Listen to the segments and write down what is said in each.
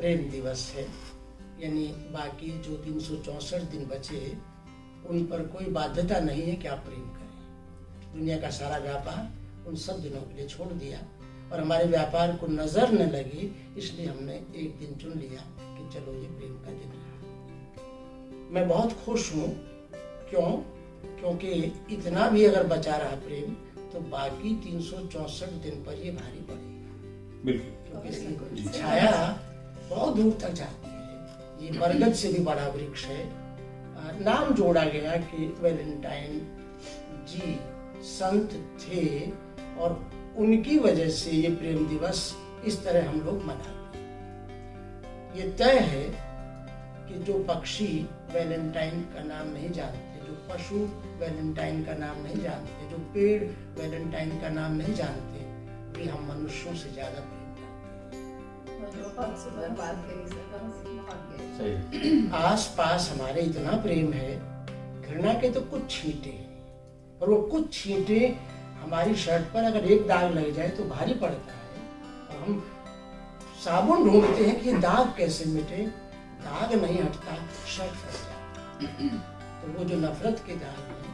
प्रेम दिवस है, यानी बाकी जो 364 दिन बचे उन पर कोई बाध्यता नहीं है कि आप प्रेम करें। दुनिया का सारा व्यापार उन सब दिनों के लिए छोड़ दिया और हमारे व्यापार को नजर न लगी, इसलिए हमने एक दिन चुन लिया कि चलो ये प्रेम का दिन है। मैं बहुत खुश हूँ। क्यों? क्योंकि इतना भी अगर बचा रहा प्रेम तो बाकी 364 दिन पर ये भारी पड़ेगा। बिल्कुल, क्योंकि इसकी छाया बहुत दूर तक जाती है। ये बरगद से भी बड़ा वृक्ष है। नाम जोड़ा गया कि वैलेंटाइन जी संत थे और उनकी वजह से ये प्रेम दिवस इस तरह हम लोग मनाते हैं। ये तय है कि जो पक्षी वैलेंटाइन का नाम नहीं जानते, जो पशु वैलेंटाइन का नाम नहीं जानते, जो पेड़ वैलेंटाइन का नाम नहीं जानते, वे हम मनुष्यों से ज्यादा प्रेम करते हैं। आस पास हमारे इतना प्रेम है, घृणा के तो कुछ छींटे हैं, और वो कुछ छींटे हमारी शर्ट पर अगर एक दाग लग जाए तो भारी पड़ता है। और हम साबुन ढूंढते हैं कि दाग कैसे मिटे, दाग नहीं हटता, शर्ट फट जाती। तो वो जो नफरत के दाग हैं,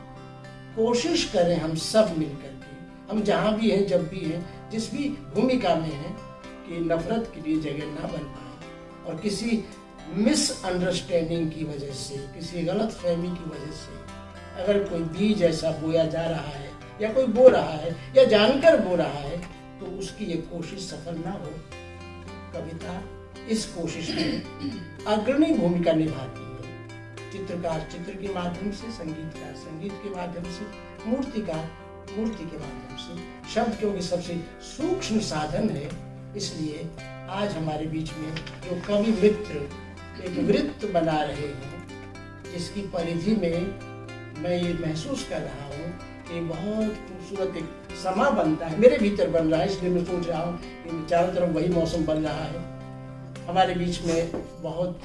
कोशिश करें हम सब मिलकर के, हम जहाँ भी हैं, जब भी हैं, जिस भी भूमिका में हैं, कि नफरत के लिए जगह ना बन पाए और किसी मिसअंडरस्टैंडिंग की वजह से, किसी गलत फहमी की वजह से अगर कोई बीज ऐसा बोया जा रहा है या कोई बो रहा है या जानकर बो रहा है तो उसकी ये कोशिश सफल ना हो। कविता इस कोशिश में अग्रणी भूमिका निभाती है। चित्रकार चित्र के माध्यम से, संगीतकार संगीत के माध्यम से, मूर्तिकार मूर्ति के माध्यम से। शब्द क्योंकि सबसे सूक्ष्म साधन है, इसलिए आज हमारे बीच में जो कवि मित्र एक वृत्त बना रहे हैं, जिसकी परिधि में मैं ये महसूस कर रहा हूँ कि बहुत खूबसूरत एक समा बनता है, मेरे भीतर बन रहा है। इसलिए मैं सोच रहा हूँ कि चारों तरफ वही मौसम बन रहा है। हमारे बीच में बहुत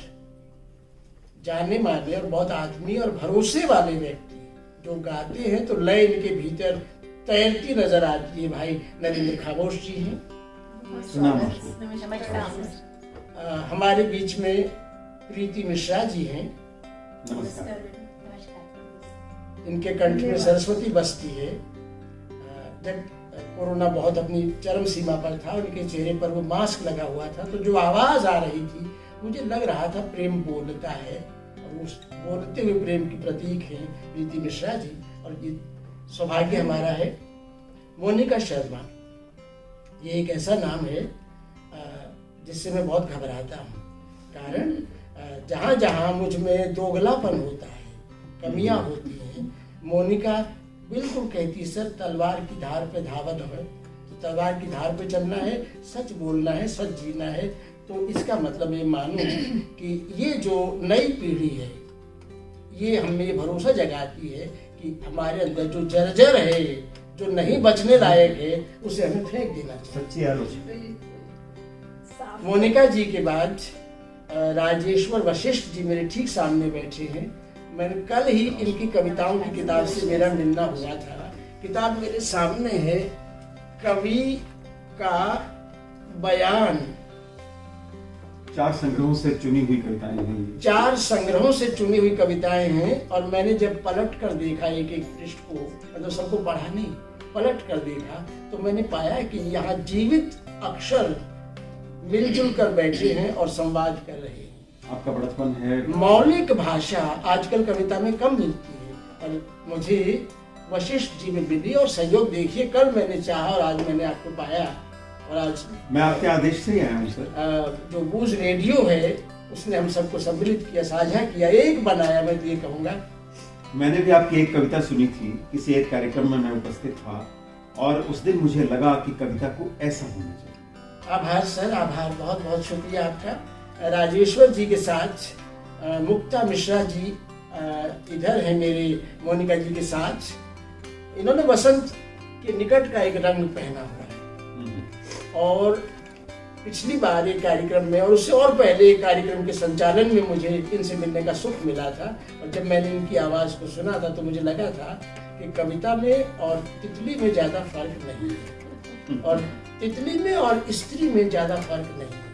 जाने माने और बहुत आदमी और भरोसे वाले व्यक्ति जो गाते हैं तो लय इनके भीतर तैरती नजर आती है। भाई नरेंद्र खामोश जी हैं। हमारे बीच में प्रीति मिश्रा जी हैं। इनके कंठ में सरस्वती बसती है। जब कोरोना बहुत अपनी चरम सीमा पर था, उनके चेहरे पर वो मास्क लगा हुआ था, तो जो आवाज आ रही थी मुझे लग रहा था प्रेम बोलता है, और उस बोलते हुए प्रेम की प्रतीक है प्रीति मिश्रा जी। और ये सौभाग्य हमारा है मोनिका शर्मा। ये एक ऐसा नाम है जिससे मैं बहुत घबराता हूँ, कारण जहाँ जहाँ मुझ में दोगलापन होता है, कमियाँ होती हैं, मोनिका बिल्कुल कहती, सर तलवार की धार पे धावत है, तो तलवार की धार पे चलना है, सच बोलना है, सच जीना है। तो इसका मतलब ये मानो कि ये जो नई पीढ़ी है, ये हमें ये भरोसा जगाती है कि हमारे अंदर जो जर्जर है, जो नहीं बचने लायक है, उसे हमें फेंक देना चाहिए। सच्ची आलोचना। मोनिका जी के बाद राजेश्वर वशिष्ठ जी मेरे ठीक सामने बैठे हैं। मैंने कल ही इनकी कविताओं की किताब से मेरा मिलना हुआ था। किताब मेरे सामने है, कवि का बयान। 4 संग्रहों से चुनी हुई कविताएं हैं। 4 संग्रहों से चुनी हुई कविताएं हैं। और मैंने जब पलट कर देखा एक एक पृष्ठ को, मतलब सबको पढ़ा नहीं, पलट कर देखा, तो मैंने पाया कि यहाँ जीवित अक्षर मिलजुल कर बैठे हैं और संवाद कर रहे हैं। आपका बड़प्पन है। मौलिक भाषा आजकल कविता में कम मिलती है, और मुझे वशिष्ठ जी में मिली। और सहयोग देखिए, कल मैंने चाहा और आज मैंने आपको पाया। और आज मैं आपके आदेश से ही आया हूँ सर। जो बूज रेडियो है उसने हम सबको सम्मिलित किया, साझा किया, एक बनाया। मैं तो ये कहूँगा, मैंने भी आपकी एक कविता सुनी थी, किसी एक कार्यक्रम में मैं उपस्थित था, और उस दिन मुझे लगा कि कविता को ऐसा होना चाहिए। आभार सर, आभार, बहुत बहुत शुक्रिया आपका। राजेश्वर जी के साथ मुक्ता मिश्रा जी इधर है मेरे, मोनिका जी के साथ। इन्होंने वसंत के निकट का एक रंग पहना हुआ है। और पिछली बार एक कार्यक्रम में, और उससे और पहले एक कार्यक्रम के संचालन में मुझे इनसे मिलने का सुख मिला था। और जब मैंने इनकी आवाज को सुना था तो मुझे लगा था कि कविता में और तितली में ज्यादा फर्क नहीं है, और तितली में और स्त्री में ज्यादा फर्क नहीं है।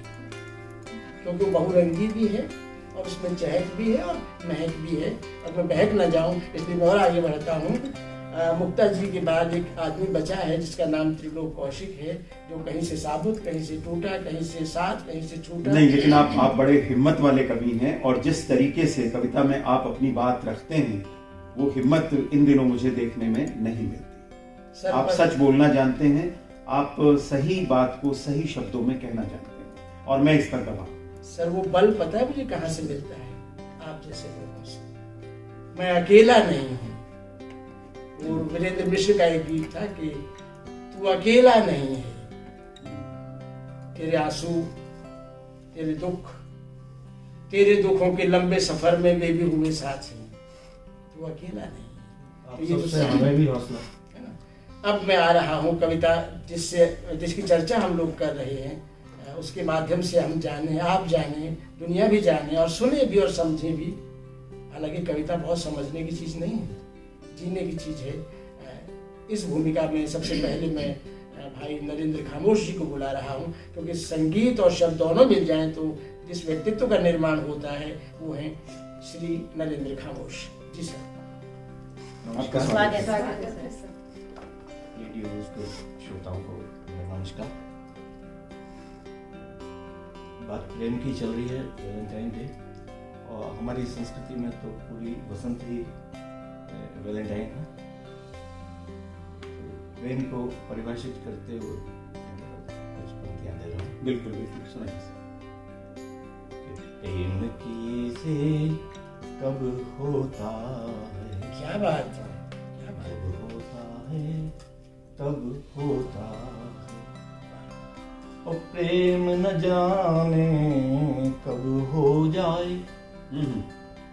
क्योंकि वो बहुरंगी भी है और उसमें चहक भी है और महक भी है। और मैं बहक ना जाऊं इसलिए मैं और आगे बढ़ता हूँ। मुक्ता जी के बाद एक आदमी बचा है जिसका नाम त्रिलोक कौशिक है, जो कहीं से साबुत, कहीं से टूटा, कहीं से साथ, कहीं से छूटा। नहीं, लेकिन आप बड़े हिम्मत वाले कवि हैं और जिस तरीके से कविता में आप अपनी बात रखते हैं वो हिम्मत इन दिनों मुझे देखने में नहीं मिलती। आप सच बोलना जानते हैं, आप सही बात को सही शब्दों में कहना जानते हैं और मैं इस पर गवाह। सर वो बल पता है मुझे कहाँ से मिलता है? आप जैसे लोगों से। मैं अकेला नहीं हूँ। वो वीरेंद्र मिश्र का एक गीत था कि तू अकेला नहीं है, तेरे आंसू, तेरे दुख, तेरे दुखों के लंबे सफर में वे भी हुए साथ हैं, तू अकेला नहीं। तो ये तो हमें भी हौसला है ना। अब मैं आ रहा हूँ कविता जिसकी चर्चा हम लोग कर रहे हैं, उसके माध्यम से हम जाने, आप जाने, दुनिया भी जाने और सुने भी और समझे भी। हालांकि कविता बहुत समझने की चीज़ नहीं है, जीने की चीज़ है। इस भूमिका में सबसे पहले मैं भाई नरेंद्र खामोश जी को बुला रहा हूँ, क्योंकि संगीत और शब्द दोनों मिल जाएं तो जिस व्यक्तित्व का निर्माण होता है वो है श्री नरेंद्र खामोश जी। सर आपका स्वागत स्वागत है है। रेडियो न्यूज़ के श्रोताओं को मेरा नमस्कार। बात प्रेम की चल रही है, वैलेंटाइन डे, और हमारी संस्कृति में तो पूरी वसंत ही वैलेंटाइन है। प्रेम को परिभाषित करते हुए कुछ पंक्तियां दे रहा हूँ। बिल्कुल बिल्कुल सुनाइए। प्रेम की से कब होता है, क्या बात है, क्या बात है। जब होता है तब होता है, और प्रेम न जाने कब हो जाए,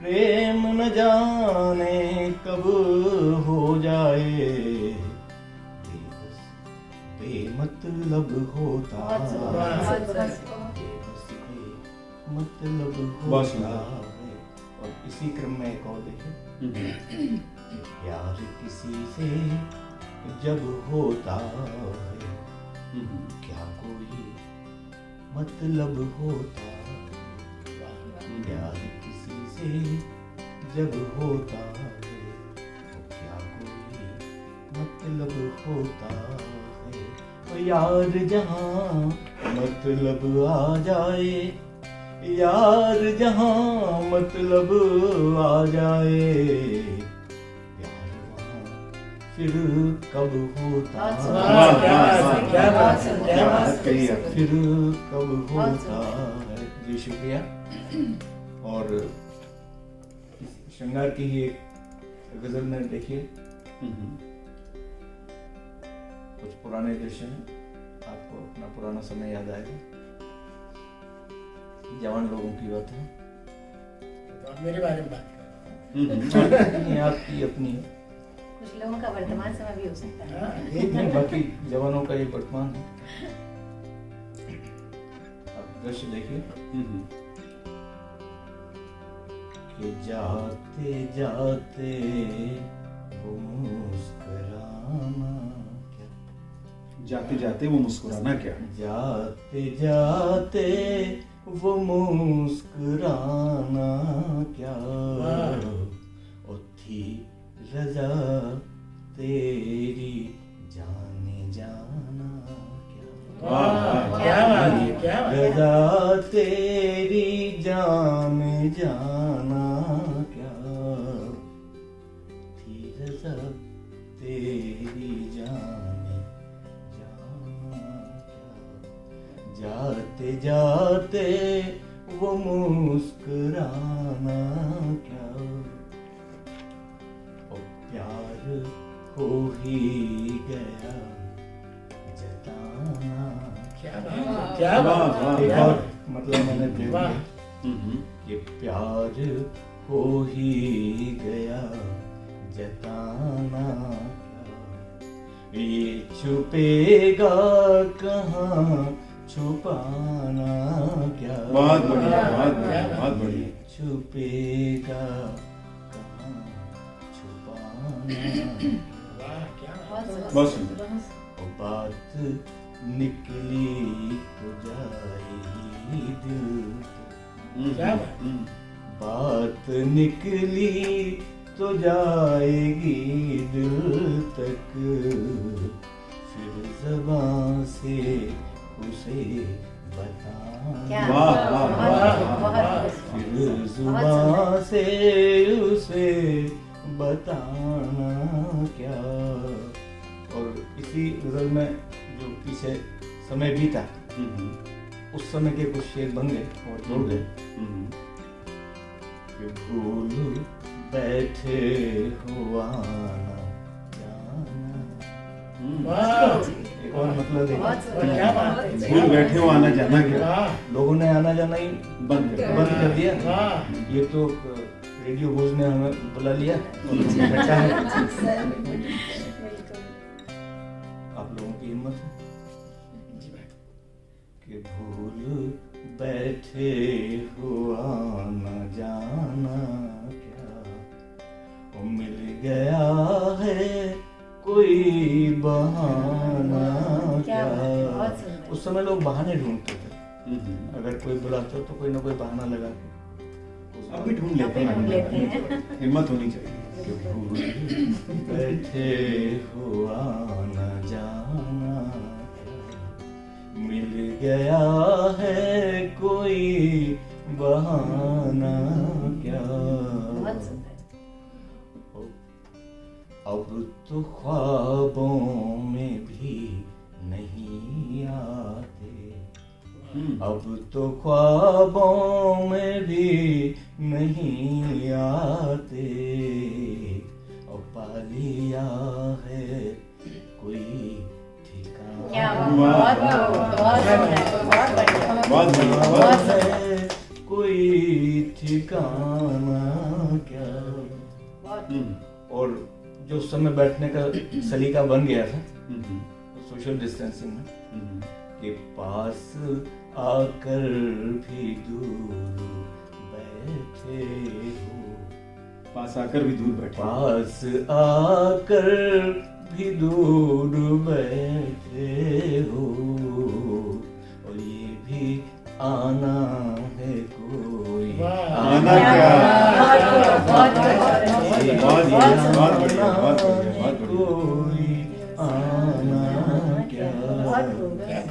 प्रेम न जाने कब हो जाए, बेमतलब होता है, मतलब होता है। और इसी क्रम में एक और देखें, प्यार किसी से जब होता है, क्या कोई मतलब होता है, प्यार किसी से जब होता है, तो क्या कोई मतलब होता है। तो यार जहाँ मतलब आ जाए, यार जहाँ मतलब आ जाए, प्यार वहाँ फिर कब होता है, फिर कब होता है। जी शुक्रिया। और श्रृंगार की ही एक गजल में देखिए, कुछ पुराने दृश्य हैं, आपको अपना पुराना समय याद आएगा। जवान लोगों की बात है, तो आप मेरे बारे में बात कर रहे हैं। आपकी अपनी कुछ लोगों का वर्तमान समय भी हो सकता है। हाँ, नहीं, बाकी जवानों का ये वर्तमान है। आप दृश्य देखिए कि जाते जाते वो मुस्कुराना क्या, जाते जाते वो मुस्कुराना क्या, जाते जाते वो मुस्कुराना क्या, ओ थी रजा तेरी जाने जाना क्या, क्या बात है, क्या बात है। रजा तेरी जाने जाना क्या, थी रजा तेरी जाने जाना क्या, जाते जाते वो मुस्कुराना क्या, ओ प्यार हो ही गया जताना। क्या बात है, क्या बात है, एक क्या और बात है। मतलब मैंने प्रयोग वाह। किया कि प्यार हो ही गया जताना क्या, ये छुपेगा कहाँ छुपाना क्या, बहुत बढ़िया, बहुत बढ़िया, बहुत बढ़िया। छुपेगा कहाँ छुपाना क्या, वाह, क्या बात है। बहुत सुंदर। और बात निकली तो जाएगी दिल क्या बात। बात निकली तो जाएगी दिल तक, फिर ज़बान से उसे क्या बताना, वाह, वाह, बहुत- वाह, बहुत- वाह, बहुत- फिर बहुत ज़बान से उसे बताना क्या। और इसी गज़ल में जो पीछे समय बीता, उस समय के कुछ शेर बन गए और जोड़ गए कि भूल बैठे हो आना जाना। वाह, एक और मतलब है, बहुत सुंदर। क्या बात है। भूल बैठे हो आना जाना क्या, वाह, लोगों ने आना जाना ही बंद कर दिया। वाह। ये तो रेडियो बोझ ने हमें बुला लिया और हमने बैठा है। बिल्कुल। आप लोगों की हिम्मत है कि भूल बैठे हो आना जाना क्या, वो मिल गया है कोई बहाना क्या क्या। बात है, बहुत सुंदर। उस समय लोग बहाने ढूंढते थे, अगर कोई बुलाता तो कोई ना कोई बहाना लगा के अब भी ढूंढ लेते अभी ढूंढ लेते हैं, हैं। हिम्मत होनी चाहिए। कि भूल बैठे हो आना जाना क्या, मिल गया है कोई बहाना क्या। बहुत सुंदर। अब तो ख्वाबों में भी नहीं आते, अब तो ख्वाबों में भी नहीं आते, और पा लिया है कोई ठिकाना। क्या बात, वाह, बहुत बहुत सुंदर, बहुत बढ़िया। बहुत बढ़िया, बहुत बहुत बढ़िया। है कोई ठिकाना क्या। बहुत और जो उस समय बैठने का सलीका बन गया था सोशल डिस्टेंसिंग में, के पास आकर भी दूर बैठे हो, पास आकर भी दूर बैठे, पास आकर भी दूर बैठे हो, और ये भी आना है कोई वाह। आना क्या। बहुत बहुत बढ़िया, बहुत आना बढ़िया, बहुत बढ़िया, है बहुत बढ़िया। कोई आना क्या।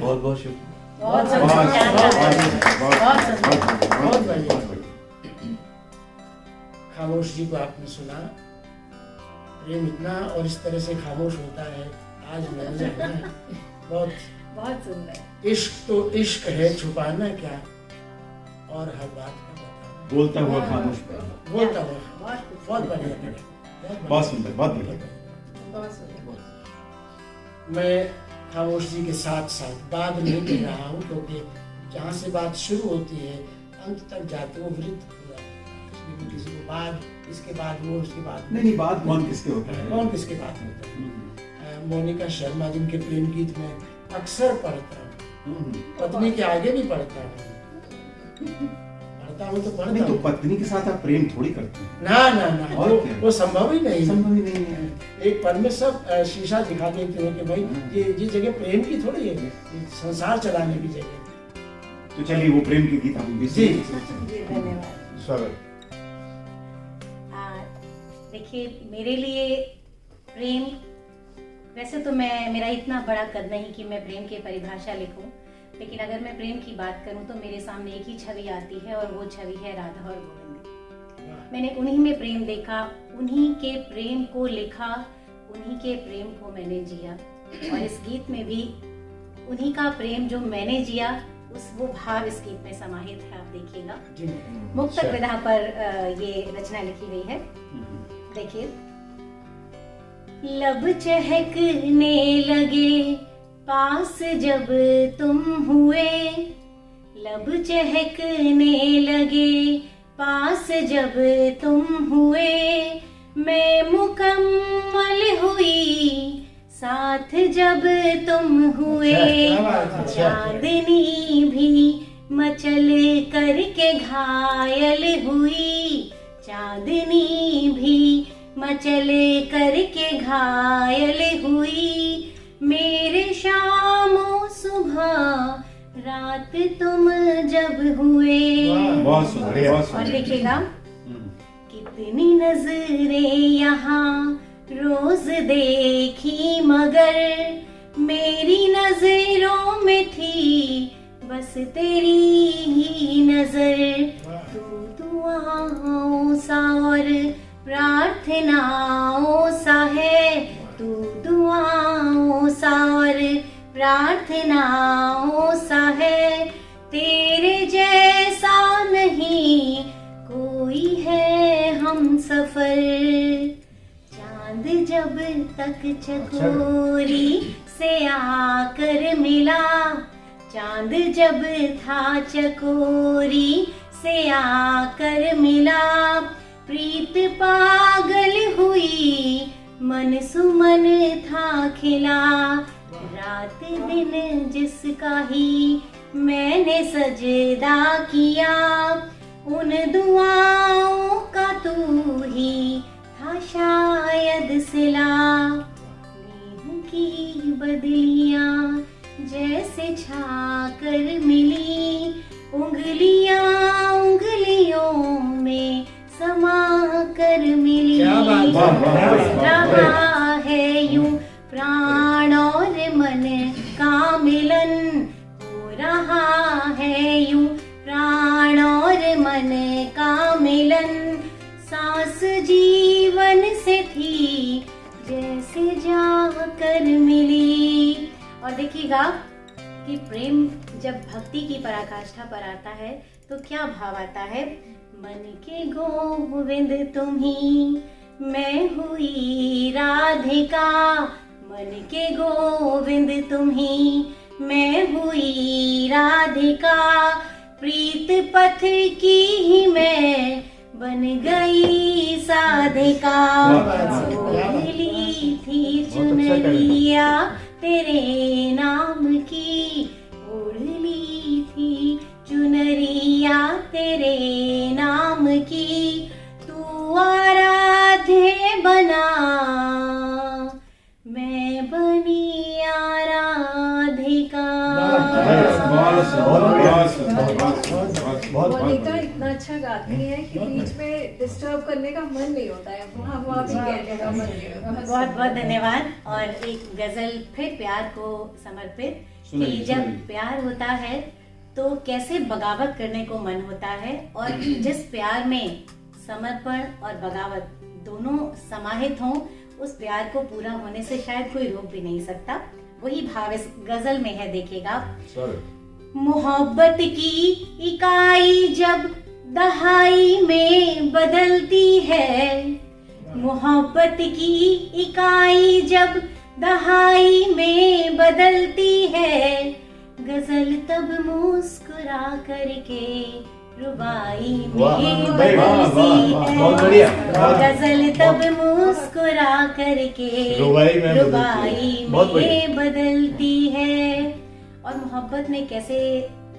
बहुत बहुत शुक्रिया। बहुत बहुत सुंदर। बहुत बढ़िया। खामोश जी को आपने सुना, प्रेम इतना और इस तरह से खामोश होता है, आज मैंने जाना है। बहुत बहुत सुंदर। इश्क तो इश्क है, छुपाना क्या और हर बात का बताना। बोलता हुआ खामोश पड़ा। बोलता हुआ बहुत बहुत बढ़िया, बहुत सुंदर, बहुत बढ़िया। बहुत सुंदर। मैं खामोश जी के साथ साथ बाद नहीं कह रहा हूँ, क्योंकि जहाँ से बात शुरू होती है अंत तक जाते वो वृत्त पूरा होता है। इसलिए मैं किसी को बाद, इसके बाद वो, उसके बाद नहीं, बात कौन किसके होता है। कौन किसके बाद होता है। मोनिका शर्मा जिनके प्रेम गीत में अक्सर पढ़ता हूँ, पत्नी के आगे भी पढ़ता हूँ, पढ़ता हूँ तो पढ़ता नहीं तो हूँ। पत्नी के साथ आप प्रेम थोड़ी करते हैं, ना ना ना, और वो, क्या? वो संभव ही नहीं है। संभव ही नहीं है। एक पल में सब शीशा दिखा देते हैं कि भाई ये जगह प्रेम की थोड़ी है, ये संसार चलाने की जगह है। तो चलिए वो प्रेम के गीत हम भी जी। सुनेंगे। जी धन्यवाद। स्वागत। देखिए मेरे लिए प्रेम, वैसे तो मेरा इतना बड़ा कद नहीं कि मैं प्रेम की परिभाषा लिखूं, लेकिन अगर मैं प्रेम की बात करूं तो मेरे सामने एक ही छवि आती है और वो छवि है राधा और गोविंद। मैंने उन्हीं में प्रेम देखा, उन्हीं के प्रेम को लिखा, उन्हीं के प्रेम को मैंने जिया, और इस गीत में भी उन्हीं का प्रेम जो मैंने जिया वो भाव इस गीत में समाहित है। आप देखिएगा, जी। मुक्तक विधा पर ये रचना लिखी गई है। देखिए, लब चहकने लगे पास जब तुम हुए, लब चहकने लगे पास जब तुम हुए, मैं मुकम्मल हुई साथ जब तुम हुए, चांदनी भी मचल करके घायल हुई, चांदनी भी मचल करके घायल हुई, मेरे शामों सुबह रात तुम जब हुए। बहुत सुंदर, बहुत और सुंदर। लिखेगा कितनी नजरें यहाँ रोज देखी मगर मेरी नजरों में थी बस तेरी ही नजर। तू दुआओं सा और प्रार्थनाओं सा है, तू दुआओं सा और प्रार्थनाओं सा है, तेरे जैसा नहीं कोई है हम सफर। चांद जब तक चकोरी से आकर मिला, चांद जब था चकोरी से आकर मिला, प्रीत पागल हुई मन सुमन था खिला। रात दिन जिसका ही मैंने सजदा किया, उन दुआओं का तू ही था शायद सिला। नींद की बदलियां जैसे छाकर मिली, उंगलियां उंगलियों में समा कर मिली। क्या बात है। रहा है यूं प्राण और मन का मिलन, हो रहा है यूं प्राण और मन का मिलन। सांस जीवन से थी जैसे जाकर मिली। और देखिएगा कि प्रेम जब भक्ति की पराकाष्ठा पर आता है तो क्या भाव आता है। मन के गोविंद तुम्ही मैं हुई राधिका, मन के गोविंद तुम्ही मैं हुई राधिका, प्रीत पथ की ही मैं बन गई साधिका। सोहली थी चुनरिया तेरे नाम की, ओढ़ली थी चुनरिया तेरे नाम की, तू आराध्य बना मैं बनी आराधिका। मोनिका इतना अच्छा गाती है कि बीच में डिस्टर्ब करने का मन नहीं होता है, वहाँ भी कहने का मन नहीं होता। बहुत बहुत धन्यवाद। और एक गजल फिर प्यार को समर्पित कि जब प्यार होता है तो कैसे बगावत करने को मन होता है, और जिस प्यार में समर्पण और बगावत दोनों समाहित हों, उस प्यार को पूरा होने से शायद कोई रोक भी नहीं सकता। वही भाव इस गजल में है, देखिएगा। मोहब्बत की इकाई जब दहाई में बदलती है, मोहब्बत की इकाई जब दहाई में बदलती है, गजल तब मुस्कुरा करके रुबाई में बदलती है, गजल तब मुस्कुरा करके रुबाई में बदलती है। और मोहब्बत में कैसे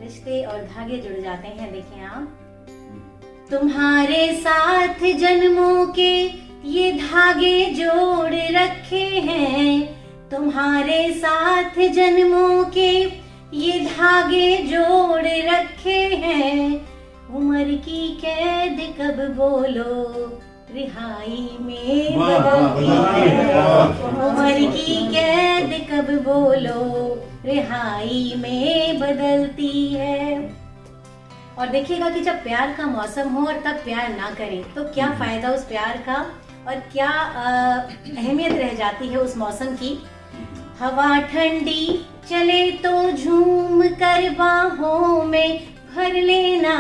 रिश्ते और धागे जुड़ जाते हैं, देखिए आप। तुम्हारे साथ जन्मों के ये धागे जोड़ रखे हैं, तुम्हारे साथ जन्मों के ये धागे जोड़ रखे हैं, उम्र की कैद कब बोलो रिहाई में बदलती है, उम्र की कैद कब बोलो रिहाई में बदलती है। और देखिएगा कि जब प्यार का मौसम हो और तब प्यार ना करें तो क्या फायदा उस प्यार का, और क्या अहमियत रह जाती है उस मौसम की। हवा ठंडी चले तो झूम कर बाहों में भर लेना,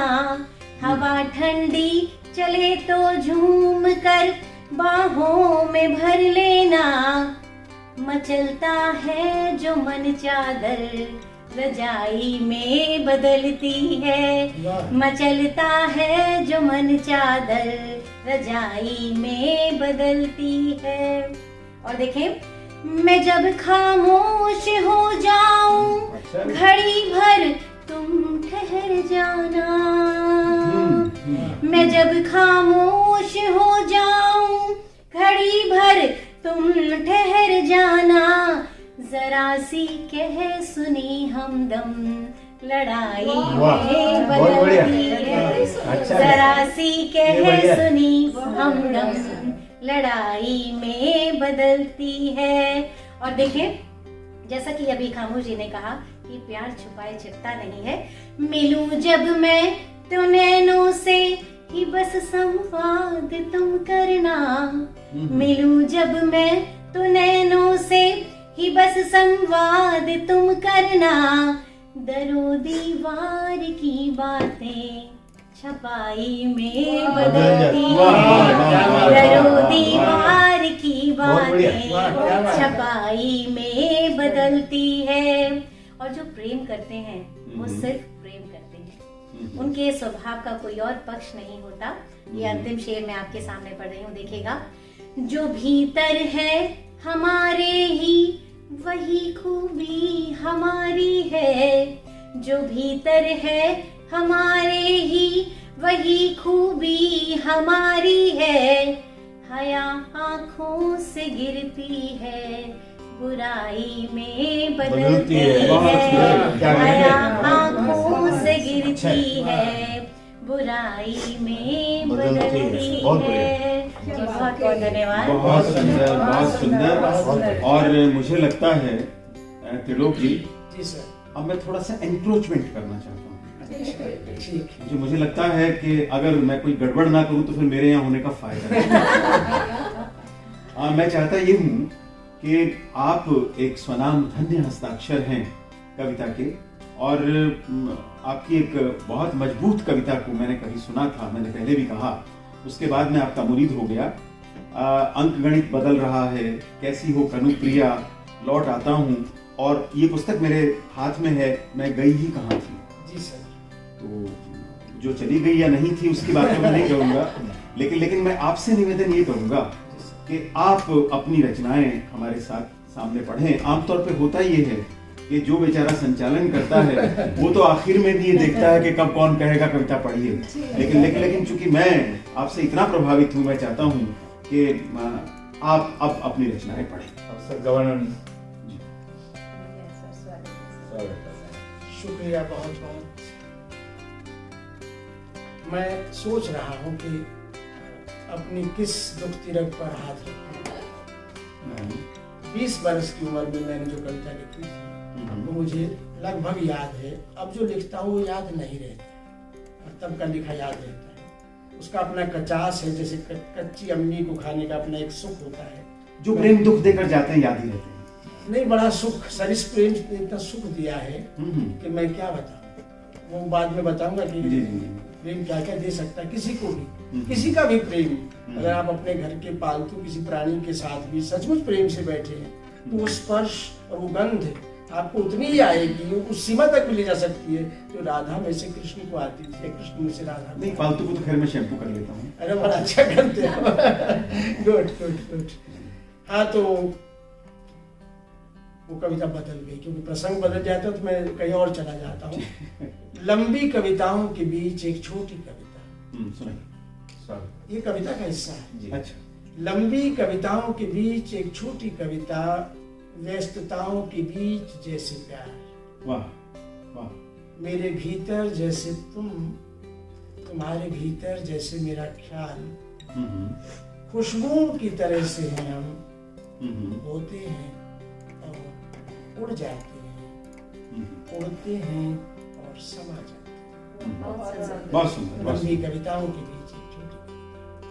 हवा ठंडी चले तो झूम कर बाहों में भर लेना, मचलता है जो मन चादर रजाई में बदलती है, मचलता है जो मन चादर रजाई में बदलती है। और देखें, मैं जब खामोश हो जाऊं घड़ी भर तुम ठहर जाना, मैं जब खामोश हो जाऊं घड़ी भर तुम ठहर जाना, जरा सी कह सुनी हमदम लड़ाई वाह, में बहुत बढ़िया। बदलती है, अच्छा। जरा सी ये कह बढ़िया। सुनी हमदम लड़ाई में बदलती है। और देखें, जैसा कि अभी खामोश जी ने कहा कि प्यार छुपाए छिपता नहीं है। मिलूं जब मैं तो नैनों से ही बस संवाद तुम करना, मिलूं जब मैं तो नैनों से ही बस संवाद तुम करना, दरो दीवार की बातें छपाई में बदलती वाह, है, वाह, वाह, दरो वाह, दीवार की बहुत बढ़िया। वाह, क्या बातें बात है। छपाई में बदलती है। और जो प्रेम करते हैं वो सिर्फ प्रेम करते हैं, उनके स्वभाव का कोई और पक्ष नहीं होता। ये अंतिम शेर मैं आपके सामने पढ़ रही हूँ, देखिएगा। जो भीतर है हमारे ही वही खूबी हमारी है, जो भीतर है हमारे ही वही खूबी हमारी है, हया आँखों से गिरती है बुराई में बदलती है, हया आँखों से गिरती है बुराई में बदलती बहुत है। जी, बहुत बहुत धन्यवाद। बहुत सुंदर, बहुत सुंदर। और मुझे लगता है त्रिलोक जी, जी सर। अब मैं थोड़ा सा एंक्रोचमेंट करना चाहता हूँ। ठीक। मुझे लगता है कि अगर मैं कोई गड़बड़ ना करूं तो फिर मेरे यहाँ होने का फायदा नहीं। मैं चाहता ये हूं कि आप एक स्वनाम धन्य हस्ताक्षर हैं कविता के, और आपकी एक बहुत मजबूत कविता को मैंने कभी सुना था, मैंने पहले भी कहा, उसके बाद मैं आपका मुरीद हो गया। अंक गणित बदल रहा है, कैसी हो कनुप्रिया, लौट आता हूँ, और ये पुस्तक मेरे हाथ में है, मैं गई ही कहाँ थी। जी सर। तो जो चली गई या नहीं थी उसकी बात मैं नहीं करूंगा, लेकिन मैं आपसे निवेदन ये करूंगा कि आप अपनी रचनाएं हमारे साथ सामने पढ़ें। आमतौर पे होता ये है कि जो बेचारा संचालन करता है वो तो आखिर में भी ये देखता है कि कब कौन कहेगा कविता पढ़िए, लेकिन चूंकि मैं आपसे इतना प्रभावित हूँ, मैं चाहता हूँ कि आप अब अपनी रचनाएं पढ़ें। सर गवर्नर शुक्रिया बहुत बहुत। मैं सोच रहा हूँ कि अपनी किस दुख तिरक पर हाथ रखूं। 20 बरस की उम्र में मैंने जो कविता लिखी थी वो मुझे लगभग याद है। अब जो लिखता हूँ वो याद नहीं रहता, तब का लिखा याद रहता है। उसका अपना कचास है, जैसे कच्ची अम्मी को खाने का अपना एक सुख होता है। जो प्रेम दुख देकर जाते हैं याद ही रहते हैं। नहीं, बड़ा सुख, सरिस प्रेम ने इतना सुख दिया है कि मैं क्या बताऊं। वो बाद में बताऊंगा कि प्रेम क्या क्या दे सकता है किसी को भी, किसी का भी प्रेम। अगर आप अपने घर के पालतू किसी प्राणी के साथ भी सचमुच प्रेम से बैठे हैं तो वो स्पर्श और वो गंध आपको उतनी ही आएगी, उस सीमा तक भी ले जा सकती है जो राधा में से कृष्ण को आती थी, कृष्ण में से राधा। नहीं, पालतू को तो खैर मैं शैम्पू कर लेता हूँ। अरे बड़ा अच्छा करते हो। गुड। हाँ, तो वो कविता बदल गई क्योंकि प्रसंग बदल जाता है तो मैं कहीं और चला जाता हूँ। लंबी कविताओं के बीच एक छोटी कविता। सुनाइए। ये कविता का हिस्सा है। अच्छा। लंबी कविताओं के बीच एक छोटी कविता, व्यस्तताओं के बीच जैसे प्यार। वाह वाह। मेरे भीतर जैसे तुम, तुम्हारे भीतर जैसे मेरा ख्याल, खुशबू की तरह से हैं हम, होते हैं और उड़ जाते हैं, उड़ते हैं और समा जाते हैं। बहुत सुंदर। लंबी कविताओं के बीच एक छोटी,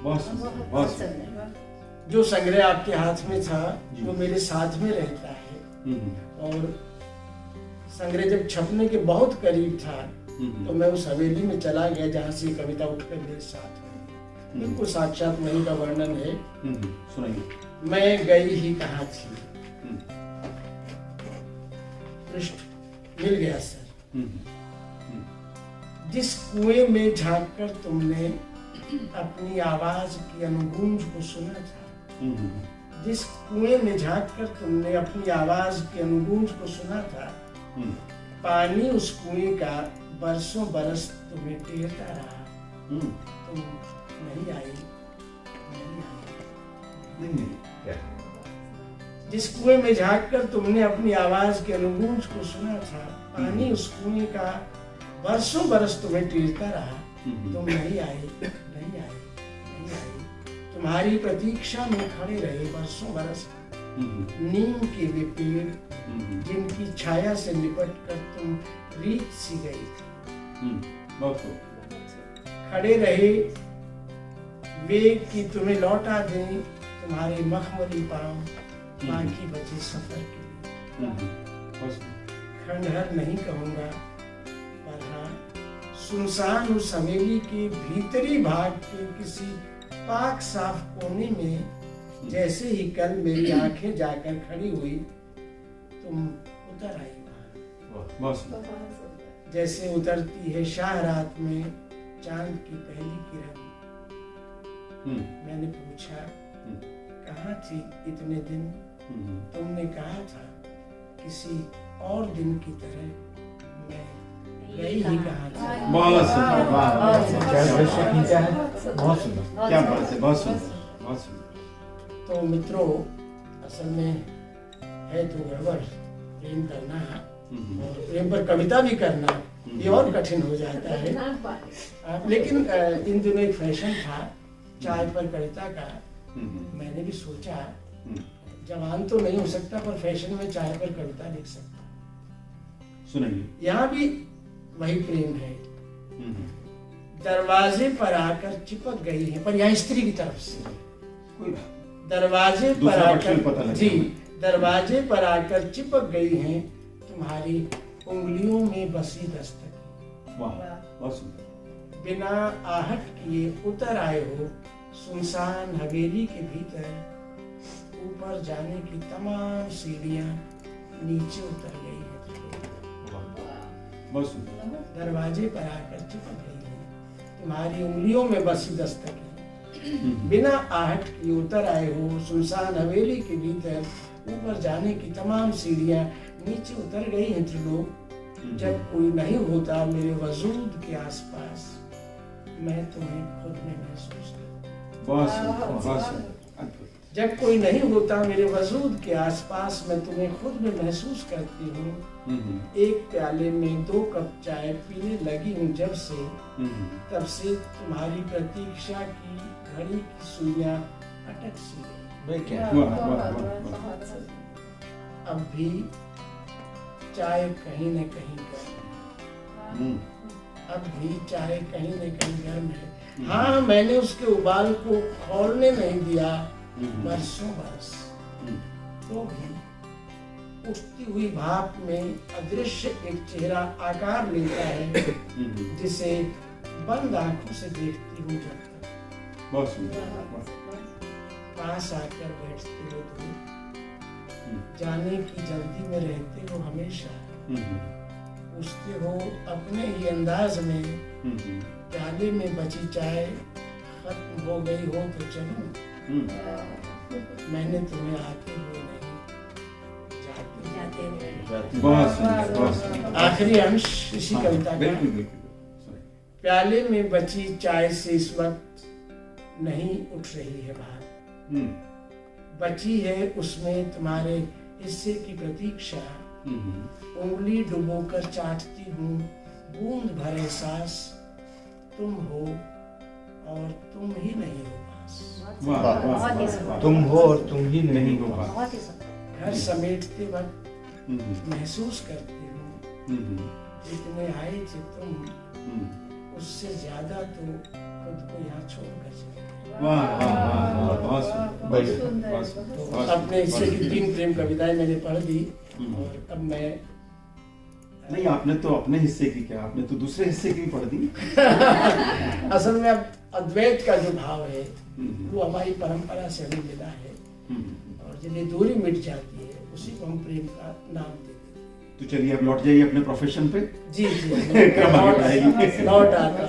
बहुत सुंदर, बहुत सुंदर। जो संग्रह आपके हाथ में था वो मेरे साथ में रहता है, और संग्रह जब छपने के बहुत करीब था तो मैं उस हवेली में चला गया जहाँ से कविता उठकर मेरे साथ में। बिल्कुल साक्षात वही का वर्णन है। सुनाइए। मैं गई ही कहाँ थी। पृष्ठ मिल गया सर। जिस कुएं में झांककर तुमने अपनी आवाज की अनुगूंज को सुना था, जिस कुएं में झांककर तुमने अपनी आवाज की अनुगूंज को सुना था, पानी उस कुएं का बरसों बरस तुम्हें टेरता रहा, तुम नहीं आई, नहीं आई। जिस कुएं में झांककर तुमने अपनी आवाज के अनुगूंज को सुना था, पानी उस कुएं का बरसों बरस तुम्हें टीरता रहा, तुम नहीं आए, नहीं आए, नहीं आए। तुम्हारी प्रतीक्षा में खड़े रहे बरसों बरस नीम के वे पेड़, जिनकी छाया से लिपट कर तुम रीत सी गई थी। खड़े रहे वे कि तुम्हें लौटा दें तुम्हारे मखमली पांव, बाकी बचे सफर के लिए। खंडहर नहीं कहूंगा, पर हाँ सुनसान उस हवेली के भीतरी भाग के किसी पाक साफ कोने में जैसे ही कल मेरी आंखें जाकर खड़ी हुई, तुम उतर आई वहां। जैसे उतरती है शाह रात में चांद की पहली किरण। मैंने पूछा, कहाँ थी इतने दिन? तुमने कहा था, किसी और दिन की तरह मैं गई ही कहा था। बहुत सुंदर, बहुत सुंदर, क्या बात है, बहुत सुंदर, बहुत सुंदर। तो मित्रों, असल में है तो गड़बड़, प्रेम करना और प्रेम पर कविता भी करना ये और कठिन हो जाता है। लेकिन इन दिनों एक फैशन था चाय पर कविता का। मैंने भी सोचा, जवान तो नहीं हो सकता पर फैशन में चाय पर कविता लिख सकता। सुनाइए। यहाँ भी वही प्रेम है। दरवाजे पर आकर चिपक गई है, पर यहाँ स्त्री की तरफ से। कोई दरवाजे पर आकर, जी, दरवाजे पर आकर चिपक गई हैं तुम्हारी उंगलियों में बसी दस्तक। वाह, बहुत सुंदर। बिना आहट किए उतर आए हो सुनसान हवेली के भीतर, ऊपर जाने की तमाम सीढ़ियां नीचे उतर गई है। बहुत सुंदर। दरवाजे पर आकर चिपक गई है तुम्हारी उंगलियों में बसी दस्तक। बिना आहट किए उतर आए हो सुनसान हवेली के भीतर, ऊपर जाने की तमाम सीढ़ियां नीचे उतर गई हैं त्रिलोक। जब कोई नहीं होता मेरे वजूद के आसपास, मैं तुम्हें खुद में महसूस करती। बहुत सुंदर, बहुत सुंदर। जब कोई नहीं होता मेरे वजूद के आसपास, मैं तुम्हें खुद में महसूस करती हूँ। एक प्याले में 2 कप चाय पीने लगी हूँ जब से, तब से तुम्हारी प्रतीक्षा की घड़ी की सुइयां अटक सी गई। अब भी चाय कहीं न कहीं गर्म है। अब भी चाय कहीं न कहीं गर्म है। हाँ, मैंने उसके उबाल को खौलने नहीं दिया बरसों बरस, तो भी उठती हुई भाप में अदृश्य एक चेहरा आकार लेता है, जिसे बंद आंखों से देखती हूँ जब तक। बहुत सुंदर। पास आकर बैठते हो तुम, जाने की जल्दी में रहते हो हमेशा। पूछते हो अपने ही अंदाज में, प्याले में बची चाय खत्म हो गई हो तो चलूं। मैंने तुम्हें आते हुए नहीं, जाते हुए। बहुत सुंदर, बहुत सुंदर। आखिरी अंश इसी कविता का। बिल्कुल। प्याले में बची चाय से इस वक्त नहीं उठ रही है बात, बची है उसमें तुम्हारे हिस्से की प्रतीक्षा। उंगली डुबोकर चाटती हूँ बूंद भर एहसास, तुम हो और तुम ही नहीं हो पास। तुम हो और तुम ही नहीं हो पास। घर समेटते वक्त महसूस करती हूँ, इतने आए थे तुम, उससे ज्यादा तो खुद को यहाँ छोड़कर चले। अपने हिस्से की 3 प्रेम कविताएं मैंने पढ़ दी, और अब मैं नहीं, आपने तो अपने हिस्से की क्या, आपने तो दूसरे हिस्से की भी पढ़ दी। असल में अब अद्वैत का जो भाव है वो हमारी परंपरा से हमें मिला है, और जब ये दूरी मिट जाती है उसी को हम प्रेम का नाम देते हैं। तो चलिए अब लौट जाइए अपने प्रोफेशन पे। जी लौट आता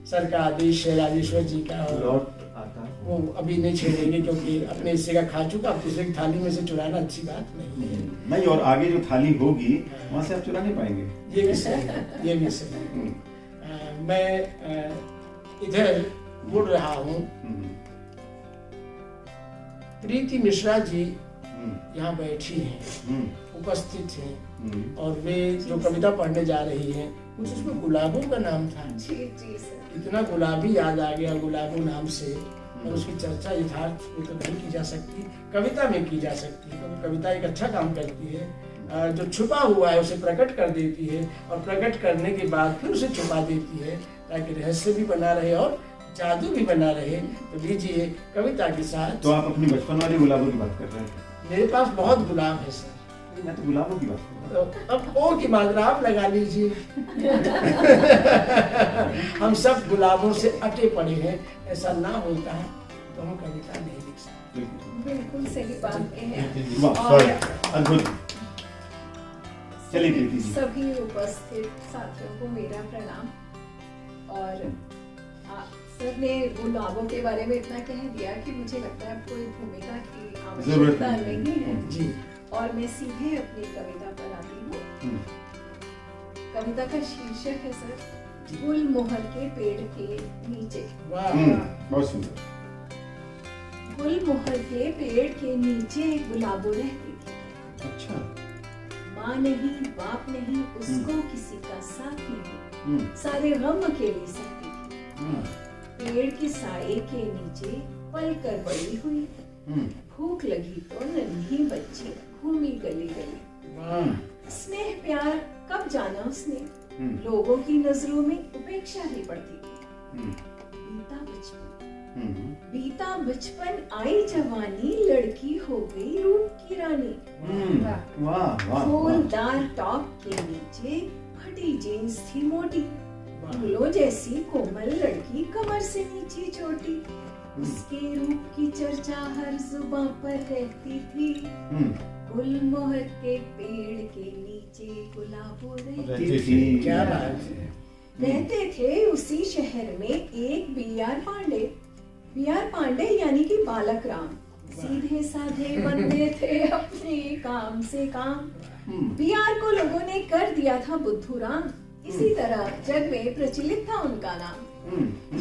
सर का आदेश है राजेश्वर जी का, लौट आता वो अभी नहीं छेड़ेंगे क्योंकि अपने हिस्से का खा चुका, अब दूसरे की थाली में से चुराना अच्छी बात नहीं है। नहीं, और आगे जो थाली होगी वहां से आप चुरा नहीं पाएंगे। ये भी सही है, ये भी सही है। मैं इधर मुड़ रहा हूँ प्रीति मिश्रा जी यहाँ बैठी हैं, उपस्थित हैं, और वे जो कविता पढ़ने जा रही हैं कुछ उसमें गुलाबों का नाम था। जी जी सर। इतना गुलाबी याद आ गया गुलाबों नाम से, और उसकी चर्चा यथार्थ में तो नहीं की जा सकती, कविता में की जा सकती है, क्योंकि कविता एक अच्छा काम करती है, जो छुपा हुआ है उसे प्रकट कर देती है, और प्रकट करने के बाद फिर उसे छुपा देती है, ताकि रहस्य भी बना रहे और जादू भी बना रहे। तो लीजिए कविता के साथ। तो आप अपनी बचपन वाली गुलाबों की बात कर रहे हैं? मेरे पास बहुत गुलाब है सर। मैं तो गुलाबों की बात कर रहा हूँ। तो अब ओ की मात्रा आप लगा लीजिए। हम सब गुलाबों से अटे पड़े हैं, ऐसा ना होता है तो हम कविता नहीं लिख सकते। बिल्कुल सही बात है। वाह, और अद्भुत। चलिए प्रीति जी। सभी उपस्थित साथियों को मेरा प्रणाम। और सर ने गुलाबों के बारे में इतना कह दिया कि मुझे लगता है कोई भूमिका की आवश्यकता नहीं है जी। और मैं सीधे अपनी कविता पर आती हूँ। कविता का शीर्षक है सर गुलमोहर के पेड़ के नीचे। वाह, बहुत सुंदर। गुलमोहर के पेड़ के नीचे गुलाबो रहती थी। अच्छा। माँ नहीं, बाप नहीं, उसको किसी का साथ नहीं, सारे गम अकेली सहती थी। पेड़ के साए के नीचे पल कर बड़ी हुई, भूख लगी तो नन्ही बच्ची घूमी गली गली। स्नेह प्यार कब जाना उसने, लोगों की नजरों में उपेक्षा ही पड़ती थी। बीता बचपन आई जवानी, लड़की हो गई रूप की रानी। फूलदार टॉप के नीचे फटी जींस थी मोटी, फूलों जैसी कोमल लड़की कमर से नीचे छोटी। उसके रूप की चर्चा हर जुबां पर रहती थी, गुलमोहर के पेड़ के नीचे गुलाबो रहती थी। क्या बात है। रहते थे उसी शहर में एक B.R. पांडे। B.R. पांडे यानी कि बालक राम, सीधे साधे बंदे थे अपने काम से काम। B.R. को लोगों ने कर दिया था बुद्धू राम, इसी तरह जग में प्रचलित था उनका नाम।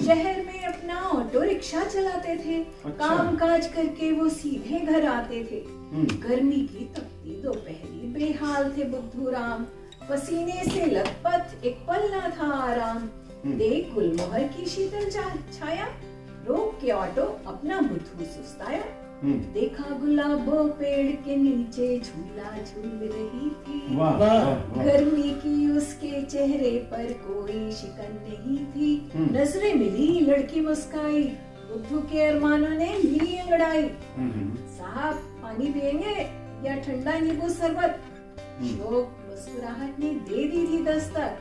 शहर में अपना ऑटो रिक्शा चलाते थे, काम काज करके वो सीधे घर आते थे। गर्मी की तपती दोपहरी बेहाल थे बुद्धू राम, पसीने से लथपथ एक पल ना था आराम। देख गुलमोहर की शीतल छाया, रोक के ऑटो अपना बुद्धू सुस्ताया। देखा गुलाबो पेड़ के नीचे झूला झूल रही थी। गर्मी की उसके चेहरे पर कोई शिकन नहीं थी। नजरें मिली लड़की मुस्काई, बुद्धू के अरमानों ने ली अंगड़ाई। साहब पानी पियेंगे या ठंडा नींबू शरबत, शोक मुस्कुराहट ने दे दी थी दस्तक।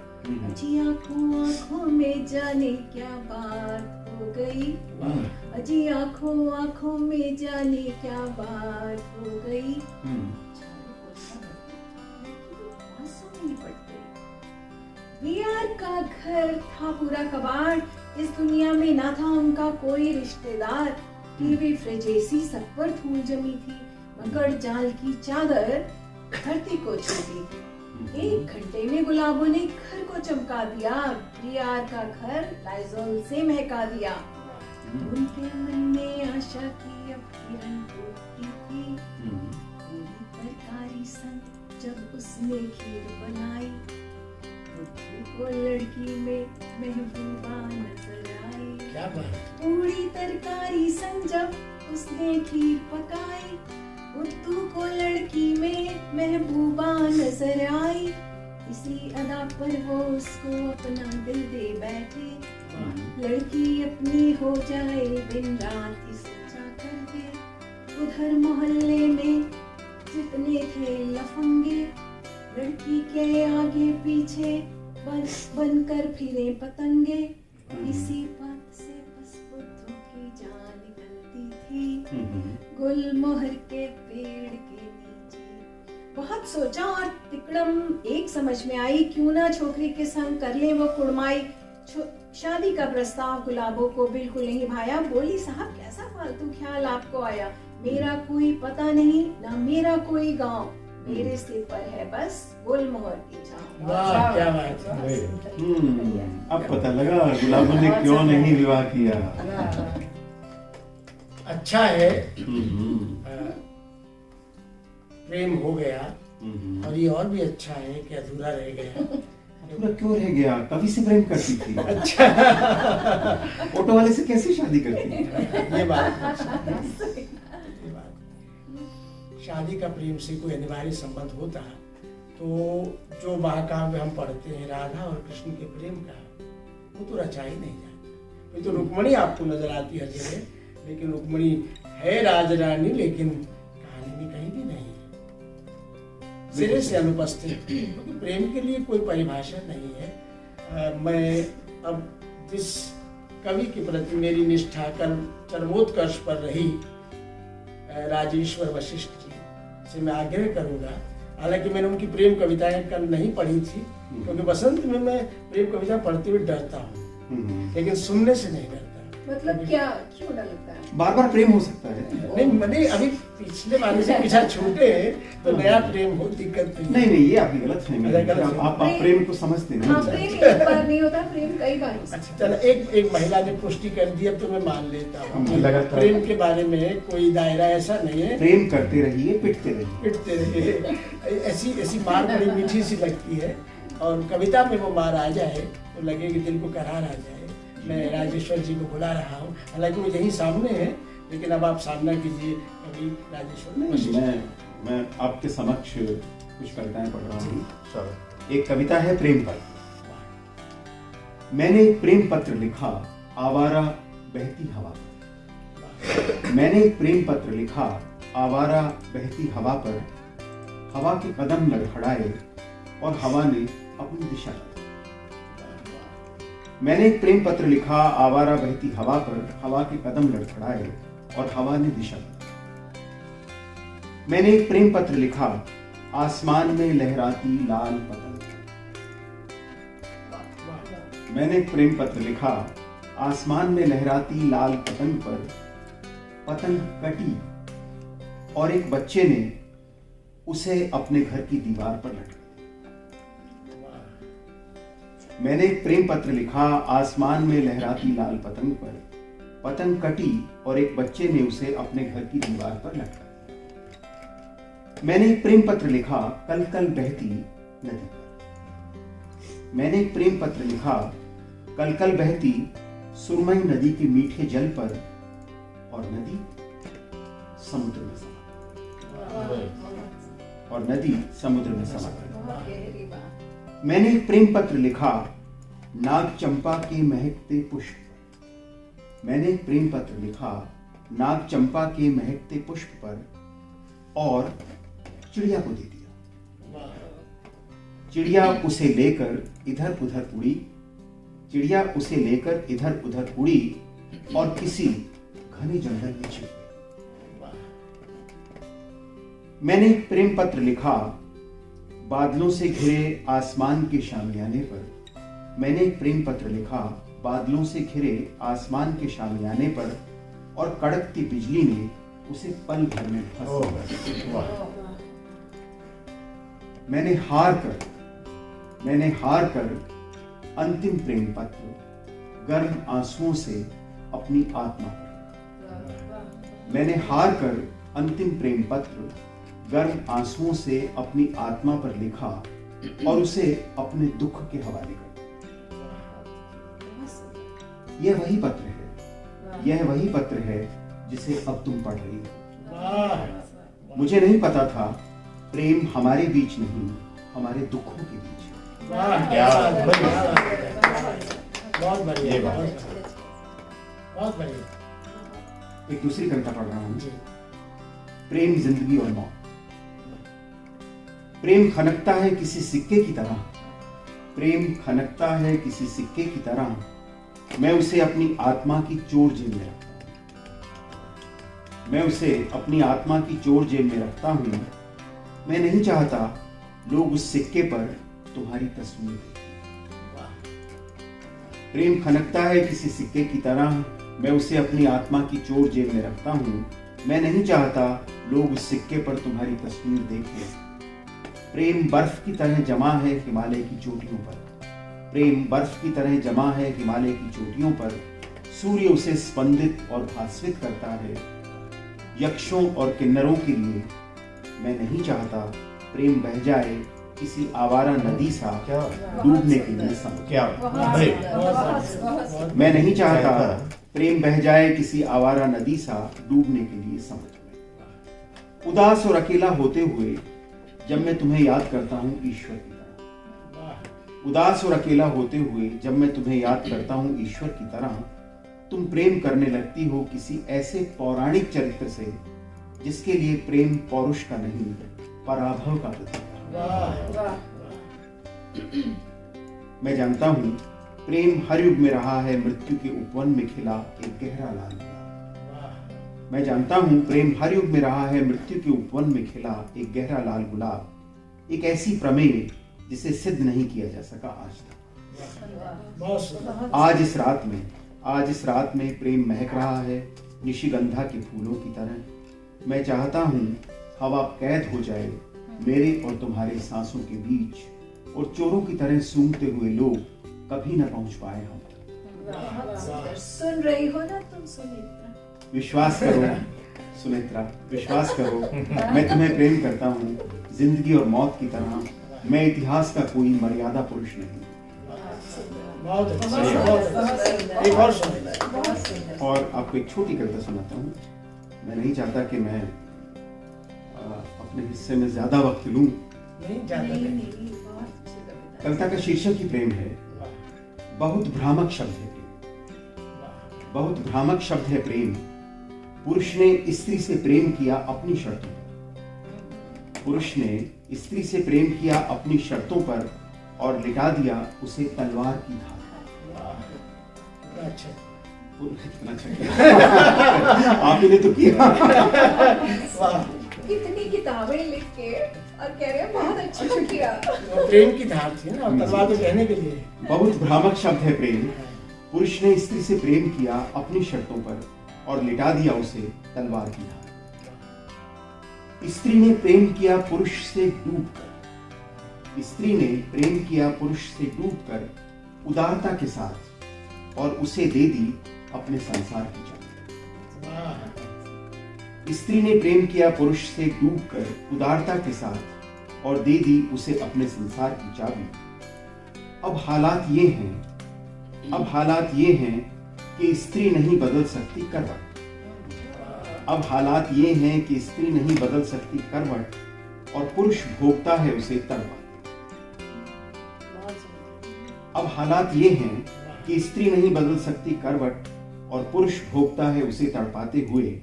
अजी आंखों आंखों में जाने क्या बात हो गई, अजी आंखों आंखों में जाने क्या बात हो गई। B.R. का घर था पूरा कबाड़, इस दुनिया में ना था उनका कोई रिश्तेदार। टीवी फ्रिज एसी सब पर धूल जमी थी, मकड़ जाल की चादर धरती को छूती थी। 1 घंटे में गुलाबों ने घर को चमका दिया, B.R. का घर लाइजोल से महका दिया। उनके मन में आशा की अब किरण फूटती थी, पूरी तरकारी संग जब उसने खीर बनाई। बुद्धू को लड़की में महबूबा नजर आई। क्या बात। पूरी तरकारी संग जब उसने खीर पकाई, बुद्धू को लड़की में महबूबा नजर आई। इसी अदा पर वो उसको अपना दिल दे बैठे, लड़की अपनी हो जाए दिन रात ही सोचा करते। उधर मोहल्ले में जितने थे लफंगे, लड़की के आगे पीछे बनकर फिरे पतंगे। इसी पथ से बस बुद्धू की जान निकलती थी, गुलमोहर के पेड़ के नीचे। बहुत सोचा और तिकड़म एक समझ में आई, क्यों ना छोकरी के संग कर ले वो कुड़माई। शादी का प्रस्ताव गुलाबों को बिल्कुल नहीं भाया, बोली साहब कैसा फालतू ख्याल आपको आया। मेरा कोई पता नहीं ना मेरा कोई गांव, मेरे सिर पर है बस गुलमोहर की छांव। वाह क्या बात है। अब पता लगा गुलाबों ने क्यों नहीं विवाह किया। अच्छा है, प्रेम हो गया, और ये और भी अच्छा है कि अधूरा रह गया। अधूरा क्यों रह गया? कवि से प्रेम करती थी। अच्छा, ऑटो वाले से कैसे शादी करती थी? ये बात शादी का प्रेम से कोई अनिवार्य संबंध होता तो जो महाकाव्य हम पढ़ते हैं राधा और कृष्ण के प्रेम का, वो तो रचा ही नहीं जाता। ये तो रुक्मणी आपको नजर आती है हर जगह, लेकिन रुक्मणी है राजरानी, लेकिन कहानी में कहीं भी नहीं है, सिरे से अनुपस्थित, क्योंकि प्रेम के लिए कोई परिभाषा नहीं है। मैं अब जिस कवि के प्रति मेरी निष्ठा कल चरमोत्कर्ष पर रही, राजेश्वर वशिष्ठ जी से मैं आग्रह करूंगा, हालांकि मैंने उनकी प्रेम कविताएं कल नहीं पढ़ी थी, क्योंकि बसंत में मैं प्रेम कविता पढ़ते हुए डरता हूँ, लेकिन सुनने से नहीं डरता। मतलब क्या, क्यों डर लगता है? बार बार प्रेम हो सकता है। नहीं, अभी पिछले वाले से पीछा छूटे तो नया प्रेम हो, दिक्कत नहीं, ये आपकी गलत है। आप प्रेम को समझते नहीं। हाँ, प्रेम एक बार नहीं होता, प्रेम कई बार हो सकता है। अच्छा, चलो एक महिला ने पुष्टि कर दी, अब तो मैं मान लेता हूँ प्रेम के बारे में कोई दायरा ऐसा नहीं है। प्रेम करते रहिए, पिटते रहिए। ऐसी मार बड़ी मीठी सी लगती है, और कविता में वो मार आ जाए तो लगे कि दिल को करार आ जाए। मैं राजेश्वर जी को बुला रहा हूँ, हालांकि वो यही सामने है, लेकिन अब आप सामना कीजिए कवि राजेश्वर। मैं आपके समक्ष कुछ कविताएं पढ़ रहा हूँ। एक कविता है प्रेम पत्र। मैंने एक प्रेम पत्र लिखा आवारा बहती हवा पर। मैंने एक प्रेम पत्र लिखा आवारा बहती हवा पर। हवा के कदम लड़खड़ाए और हवा ने अपनी दिशा बदली। मैंने एक प्रेम पत्र लिखा आवारा बहती हवा पर। हवा के कदम लड़खड़ाए और हवा ने दिशा बदली। मैंने एक प्रेम पत्र लिखा आसमान में लहराती लाल पतंग। मैंने एक प्रेम पत्र लिखा आसमान में लहराती लाल पतंग पर। पतंग कटी और एक बच्चे ने उसे अपने घर की दीवार पर लटका। मैंने एक प्रेम पत्र लिखा आसमान में लहराती लाल पतंग पर। पतंग कटी और एक बच्चे ने उसे अपने घर की दीवार पर लटका। मैंने एक प्रेम पत्र लिखा कल कल बहती नदी पर। मैंने एक प्रेम पत्र लिखा कल कल बहती सुरमई नदी के मीठे जल पर। और नदी समुद्र में समा गई। मैंने एक प्रेम पत्र लिखा नाग चंपा के महकते पुष्प पर। मैंने एक प्रेम पत्र लिखा नाग चंपा के महकते पुष्प पर और चिड़िया को दे दिया। चिड़िया उसे लेकर इधर उधर उड़ी। चिड़िया उसे लेकर इधर उधर उड़ी और किसी घने जंगल में छिप गई। मैंने एक प्रेम पत्र लिखा बादलों से घिरे आसमान के शामियाने पर। मैंने एक प्रेम पत्र लिखा बादलों से घिरे आसमान के शामियाने पर और कड़कती बिजली ने उसे पल भर में फंसा दिया। मैंने हार कर अंतिम प्रेम पत्र गर्म आंसुओं से अपनी आत्मा पर। मैंने हार कर अंतिम प्रेम पत्र गर्म आंसुओं से अपनी आत्मा पर लिखा और उसे अपने दुख के हवाले कर दिया। यह वही पत्र है जिसे अब तुम पढ़ रही हो। मुझे नहीं पता था प्रेम हमारे बीच नहीं, हमारे दुखों के बीच है। बहुत बढ़िया। एक दूसरी कविता पढ़ रहा हूं। प्रेम जिंदगी और मौत। प्रेम खनकता है किसी सिक्के की तरह। प्रेम खनकता है किसी सिक्के की तरह। मैं उसे अपनी आत्मा की चोर जेब में रखता हूं। मैं उसे अपनी आत्मा की चोर जेब में रखता हूं। मैं नहीं चाहता लोग उस सिक्के पर तुम्हारी तस्वीर देखें। प्रेम खनकता है किसी सिक्के की तरह। मैं उसे अपनी आत्मा की चोर जेब में रखता हूं। मैं नहीं चाहता लोग उस सिक्के पर तुम्हारी तस्वीर देखें। प्रेम बर्फ की तरह जमा है हिमालय की चोटियों पर। प्रेम बर्फ की तरह जमा है हिमालय की चोटियों पर। सूर्य उसे स्पंदित और भास्वित करता है। यक्षों और किन्नरों के लिए मैं नहीं चाहता प्रेम बह जाए किसी आवारा नदी सा डूबने के लिए समुद्र। क्या मैं नहीं चाहता प्रेम बह जाए किसी आवारा नदी सा डूबने के लिए समुद्र में। उदास और अकेला होते हुए जब मैं तुम्हें याद करता हूँ ईश्वर की तरह, उदास और अकेला होते हुए जब मैं तुम्हें याद करता हूँ ईश्वर की तरह, तुम प्रेम करने लगती हो किसी ऐसे पौराणिक चरित्र से जिसके लिए प्रेम पौरुष का नहीं पराभव का प्रतीक है। मैं जानता हूं प्रेम हर युग में रहा है मृत्यु के उपवन में खिला एक गहरा लाल गुलाब। मैं जानता हूं प्रेम हर युग में रहा है मृत्यु के उपवन में खिला एक गहरा लाल गुलाब, एक ऐसी प्रमेय जिसे सिद्ध नहीं किया जा सका आज तक। आज इस रात में प्रेम महक रहा है निशिगंधा के फूलों की तरह। मैं चाहता हूं हवा कैद हो जाए मेरे और तुम्हारे सांसों के बीच, और चोरों की तरह सूंघते हुए लोग कभी न पहुंच पाए हम तक। सुन रही हो ना तुम सुनेत्रा? विश्वास करो सुनेत्रा, विश्वास करो, मैं तुम्हें प्रेम करता हूँ जिंदगी और मौत की तरह। मैं इतिहास का कोई मर्यादा पुरुष नहीं। बहुत अच्छा। एक और सुनिए। और आपको एक छोटी कविता सुनाता हूँ। मैं नहीं चाहता कि मैं अपने हिस्से में ज्यादा वक्त लूं। कविता का शीर्षक ही प्रेम है। बहुत भ्रामक शब्द है प्रेम, बहुत भ्रामक शब्द है प्रेम। पुरुष ने स्त्री से प्रेम किया अपनी शर्तों पर, पुरुष ने स्त्री से प्रेम किया अपनी शर्तों पर, और लिटा दिया उसे तलवार की धार। कितना अच्छा किया आप ने तो किया। कितनी किताबें लिख के और कह रहे हैं बहुत अच्छा किया। प्रेम की धार थी ना, तलवार तो कहने के लिए। बहुत भ्रामक शब्द है प्रेम। पुरुष ने स्त्री से प्रेम किया अपनी शर्तों पर, और लिटा दिया उसे तलवार की धार। स्त्री ने प्रेम किया पुरुष से डूबकर, स्त्री ने प्रेम किया पुरुष से डूबकर उदारता के साथ, और उसे दे दी अपने संसार की चाबी। स्त्री ने प्रेम किया पुरुष से डूबकर उदारता के साथ, और दे दी उसे अपने संसार की चाबी। अब हालात ये हैं कि स्त्री नहीं बदल सकती करवट। अब हालात ये हैं कि स्त्री नहीं बदल सकती करवट, और पुरुष भोगता है उसे तड़पाते। अब हालात ये हैं कि स्त्री नहीं बदल सकती करवट, और पुरुष भोगता है उसे तड़पाते हुए।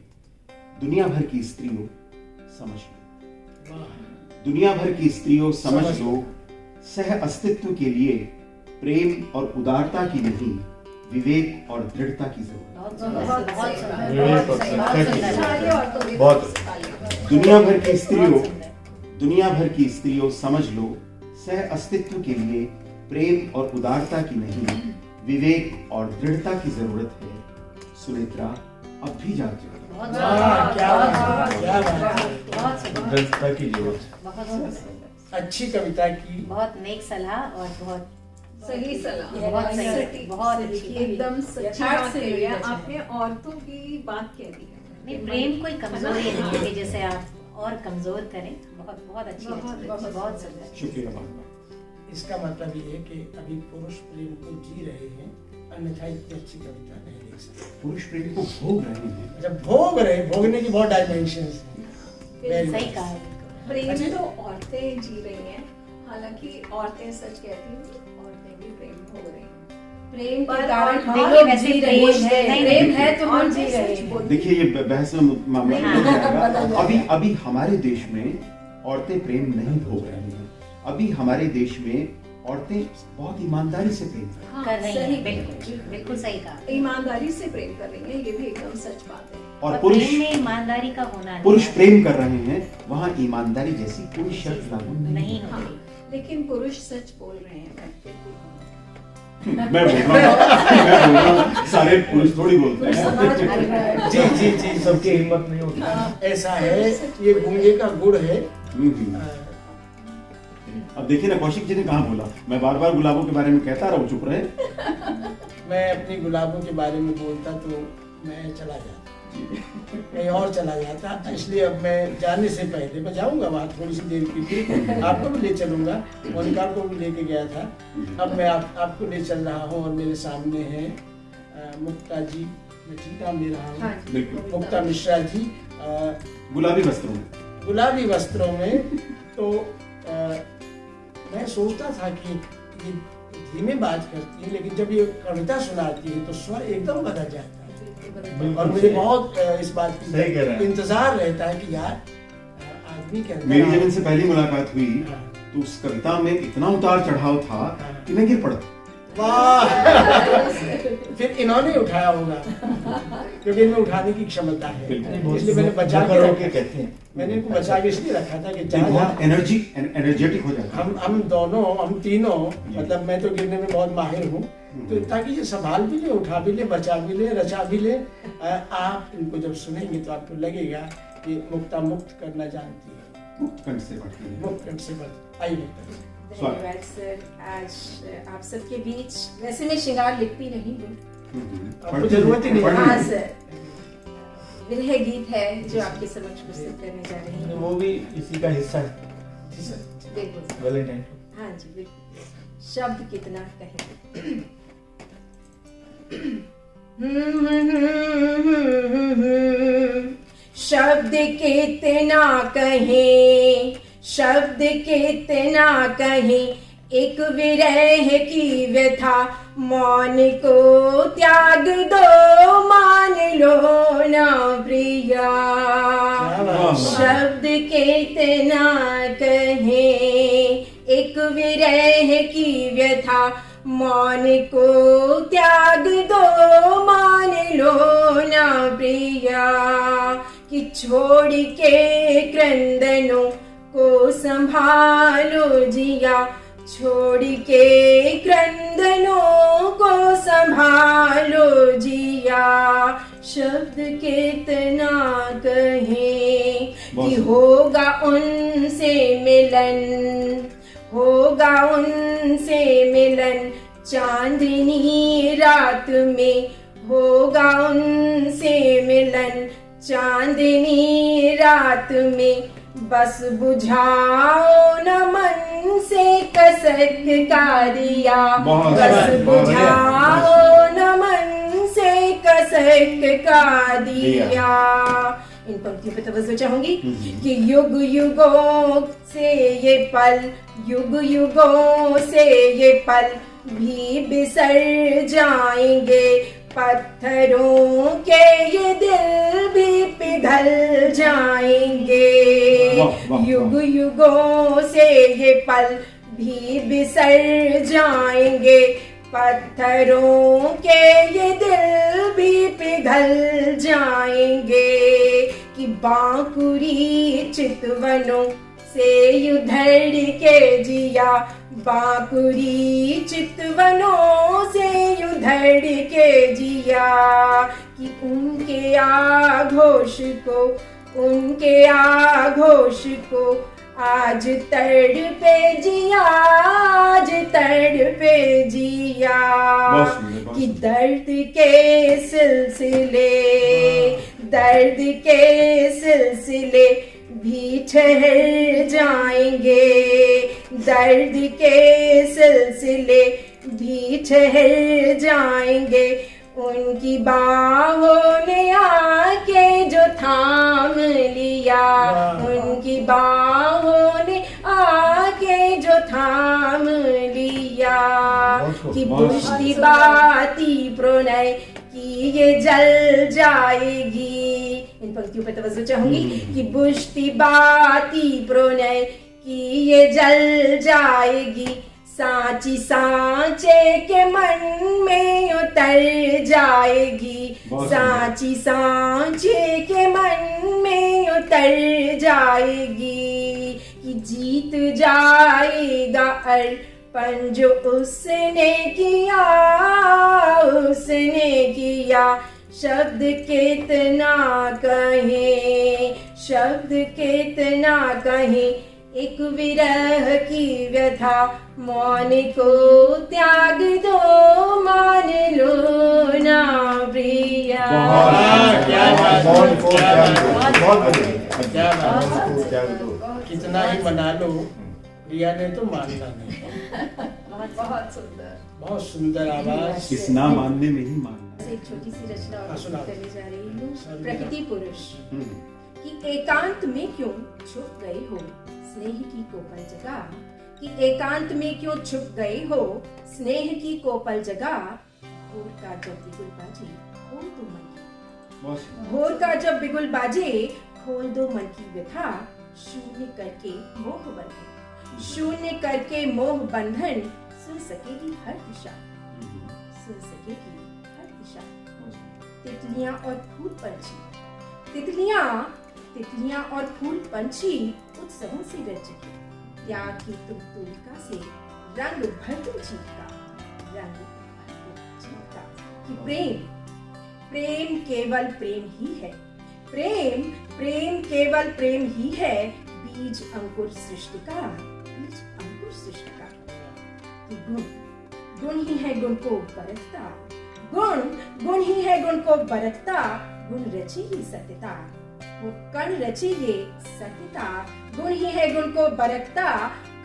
दुनिया भर की स्त्रियों समझ लो, दुनिया भर की स्त्रियों समझ लो, सह अस्तित्व के लिए प्रेम और उदारता की नहीं, विवेक और दृढ़ता की जरूरत। दुनिया भर की स्त्रियों समझ लो, सह अस्तित्व के लिए प्रेम और उदारता की नहीं, विवेक और दृढ़ता की जरूरत है। सुनेत्रा, अब भी जाग जाओ। दृढ़ता की जरूरत। अच्छी कविता की, बहुत नेक सलाह और बहुत सही सलाह, बहुत सही, बहुत अच्छी, एकदम सच्ची बात कह रही है आपने। औरतों की बात कह दी है। नहीं, प्रेम कोई कमजोरी नहीं है कि जैसे आप और कमजोर करें। बहुत बहुत अच्छी, बहुत सुंदर। शुक्रिया। इसका मतलब ये है कि अभी पुरुष प्रेम को जी रहे हैं, अन्यथा इतनी अच्छी कविता नहीं लिख सकते। पुरुष प्रेम को भोग रहे हैं। जब भोगने की बहुत डायमेंशंस हैं। सही कहा। प्रेम तो औरतें जी रही हैं, हालांकि औरतें सच कहती हैं, औरतें भी प्रेम भोग रही हैं। प्रेम के कारण देखिए वैसे प्रेम है तो हम जी रहे हैं। देखिए ये बहस में मामला हो जाएगा। अभी हमारे देश में औरतें प्रेम नहीं भोग रही हैं। अभी हमारे देश में औरतें बहुत ईमानदारी से प्रेम कर रही हैं। बिल्कुल सही कहा। ईमानदारी से प्रेम कर रही हैं, ये भी एकदम सच बात है। और पुरुष प्रेम में ईमानदारी का होना, पुरुष प्रेम कर रहे हैं, वहाँ ईमानदारी जैसी कोई शर्त लागू नहीं हाँ, लेकिन पुरुष सच बोल रहे हैं। मैं बोल रहा हूँ, सारे पुरुष थोड़ी बोलते हैं। जी सबकी हिम्मत नहीं होती। ऐसा है, ये गूंगे का गुड़ है। अब देखिए ना, कौशिक जी ने कहा बोला, मैं बार बार गुलाबों के बारे में कहता रहा, चुप रहे। मैं अपनी गुलाबों के बारे में बोलता तो मैं चला जाता, कहीं और चला जाता। इसलिए अब मैं जाने से पहले मैं जाऊंगा वहाँ थोड़ी सी देर के लिए, आपको भी ले चलूंगा, मोनिका को भी लेके गया था। अब मैं आपको ले चल रहा हूँ और मेरे सामने है मुक्ता जी, मैं ठीक नाम ले रहा हूँ? हाँ जी, मुक्ता मिश्रा जी, गुलाबी वस्त्रों में, गुलाबी वस्त्रों में। तो मैं सोचता था कि ये धीमे बात करती है, लेकिन जब ये कविता सुनाती है तो स्वर एकदम बदल जाता है। और मुझे बहुत इस बात की इंतजार रहता है कि यार आदमी के अंदर, मेरी जब इनसे पहली मुलाकात हुई तो उस कविता में इतना उतार चढ़ाव था कि मैं गिर पड़ा। वाह फिर इन्होंने उठाया होगा, क्योंकि इनमें उठाने की क्षमता है, इसलिए मैंने बचा के रखा। मैंने इनको बचा के इसलिए रखा था कि बहुत एनर्जेटिक हो जाता है। हम तीनों, मतलब मैं तो गिरने में बहुत माहिर हूँ, तो ताकि ये संभाल भी ले, उठा भी ले, बचा भी ले, रचा भी ले। आप इनको जब सुनेंगे तो आपको लगेगा कि मुक्ता मुक्त करना जानती है, मुक्त कंठ से पढ़ती है, मुक्त कंठ से पढ़ती। आइए मुक्ता, धन्यवाद सर। आज आप सबके बीच, वैसे मैं श्रृंगार लिखती नहीं हूँ, आपको जरूरत ही नहीं है। हाँ सर, विरह गीत है जो आपके समक्ष प्रस्तुत करने जा रही हूँ। वो भी इसी का हिस्सा है। जी सर, बिल्कुल वैलेंटाइन। हाँ जी बिल्कुल। शब्द कितना कहे, शब्द कितना कहें, शब्द कितना कहें, एक विरह की व्यथा मौन को त्याग दो, मान लो ना प्रिया। शब्द कितना कहें, एक विरह की व्यथा मौन को त्याग दो, मान लो ना प्रिया। कि छोड़ के क्रंदनों को संभालो जिया, छोड़ के क्रंदनों को संभालो जिया। शब्द कितना कहें कि होगा उनसे मिलन, होगा उनसे मिलन चांदनी रात में, होगा उनसे मिलन चांदनी रात में। बस बुझाओ न मन से कसक का दिया, बस बुझाओ न मन से कसक का दिया। इन पंक्तियों पे तवज्जो चाहूंगी कि युग युगों से ये पल, युग युगों से ये पल भी बिसर जाएंगे, पत्थरों के ये दिल भी पिघल जाएंगे। युग युगों से ये पल भी बिसर जाएंगे, पत्थरों के ये दिल भी पिघल जाएंगे। कि बांकुरी चितवनों से उधड़ के जिया, बांकुरी चितवनों से उधड़ के जिया। कि उनके आघोष को, उनके आघोष को आज तड़पे जिया, आज तड़पे जिया। कि दर्द के सिलसिले, दर्द के सिलसिले भी ठहर जाएंगे, दर्द के सिलसिले भी ठहर जाएंगे। उनकी बाहों ने आके जो थाम लिया, उनकी बाहों ने आके जो थाम लिया। कि बुश्ती बाती प्रणय की ये जल जाएगी। इन पंक्तियों पर तवज्जो चाहूंगी कि बुश्ती बाती प्रणय की ये जल जाएगी, सांची सांचे के मन में उतर जाएगी, सांची सांचे के मन में उतर जाएगी। कि जीत जाएगा अर्पण जो उसने किया, उसने किया। शब्द कितना कहें, शब्द कितना कहें, एक विरह की व्यथा मौन को त्याग दो, मान लो ना प्रिया। कितना ही मना लो, प्रिया ने तो मानना नहीं। बहुत सुंदर, बहुत सुंदर आवाज। इस ना मानने में ही मानना। एक छोटी सी रचना और सुनाओ। करने जा रही हूँ। प्रकृति पुरुष हम्म, कि एकांत में क्यों छुप गए हो, स्नेह की कोपल जगह। कि एकांत में क्यों छुप गए हो, स्नेह की कोपल जगह। भोर का जब बिगुल बाजे खोल दो मन की, बहुत सुंदर। भोर का जब बिगुल बाजे खोल दो मन की व्यथा। शून्य करके मोह बंधन, शून्य करके मोह बंधन। सुन सकेगी हर दिशा, सुन सकेगी हर दिशा। तितलियां और फूल पंछी, तितलियां और फूल पंछी उत्सवों से रचे। क्या कि तुम तुलिका से रंग भर दो जीत का, रंग भर दो जीत का। कि प्रेम केवल प्रेम ही है, प्रेम केवल प्रेम ही है। बीज अंकुर सृष्टि का, बीज अंकुर सृष्टि का। कि गुण ही है गुण को बरतता, गुण ही है गुण को बरतता। गुण रचे ही सत्यता, वो कण रचे ये सत्यता। गुण ही है गुण को बरतता,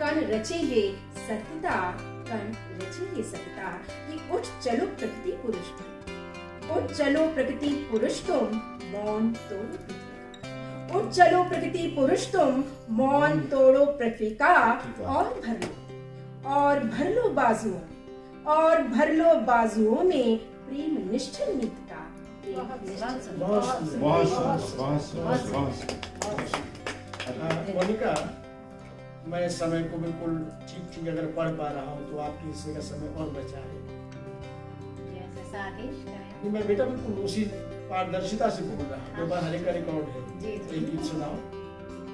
कण रचे ये सत्यता, कण रचे ये सत्यता। कि उठ चलो प्रकृति पुरुष तुम, उठ चलो प्रकृति पुरुष तुम, मौन तोड़ो पृथ्वी का। उठ चलो प्रकृति पुरुष तुम, मौन तोड़ो पृथ्वी का। और भर लो बाजुओं, और भर लो बाजुओं में प्रेम निष्ठल नीत का। मोनिका, मैं समय को बिल्कुल ठीक अगर पढ़ पा रहा हूँ तो आपके हिस्से का समय और बचा है। जैसा आदेश करें। नहीं, मैं बेटा बिल्कुल उसी पारदर्शिता से बोल रहा हूँ। हाँ। हरे का रिकॉर्ड है। जी, जी। एक गीत सुनाओ,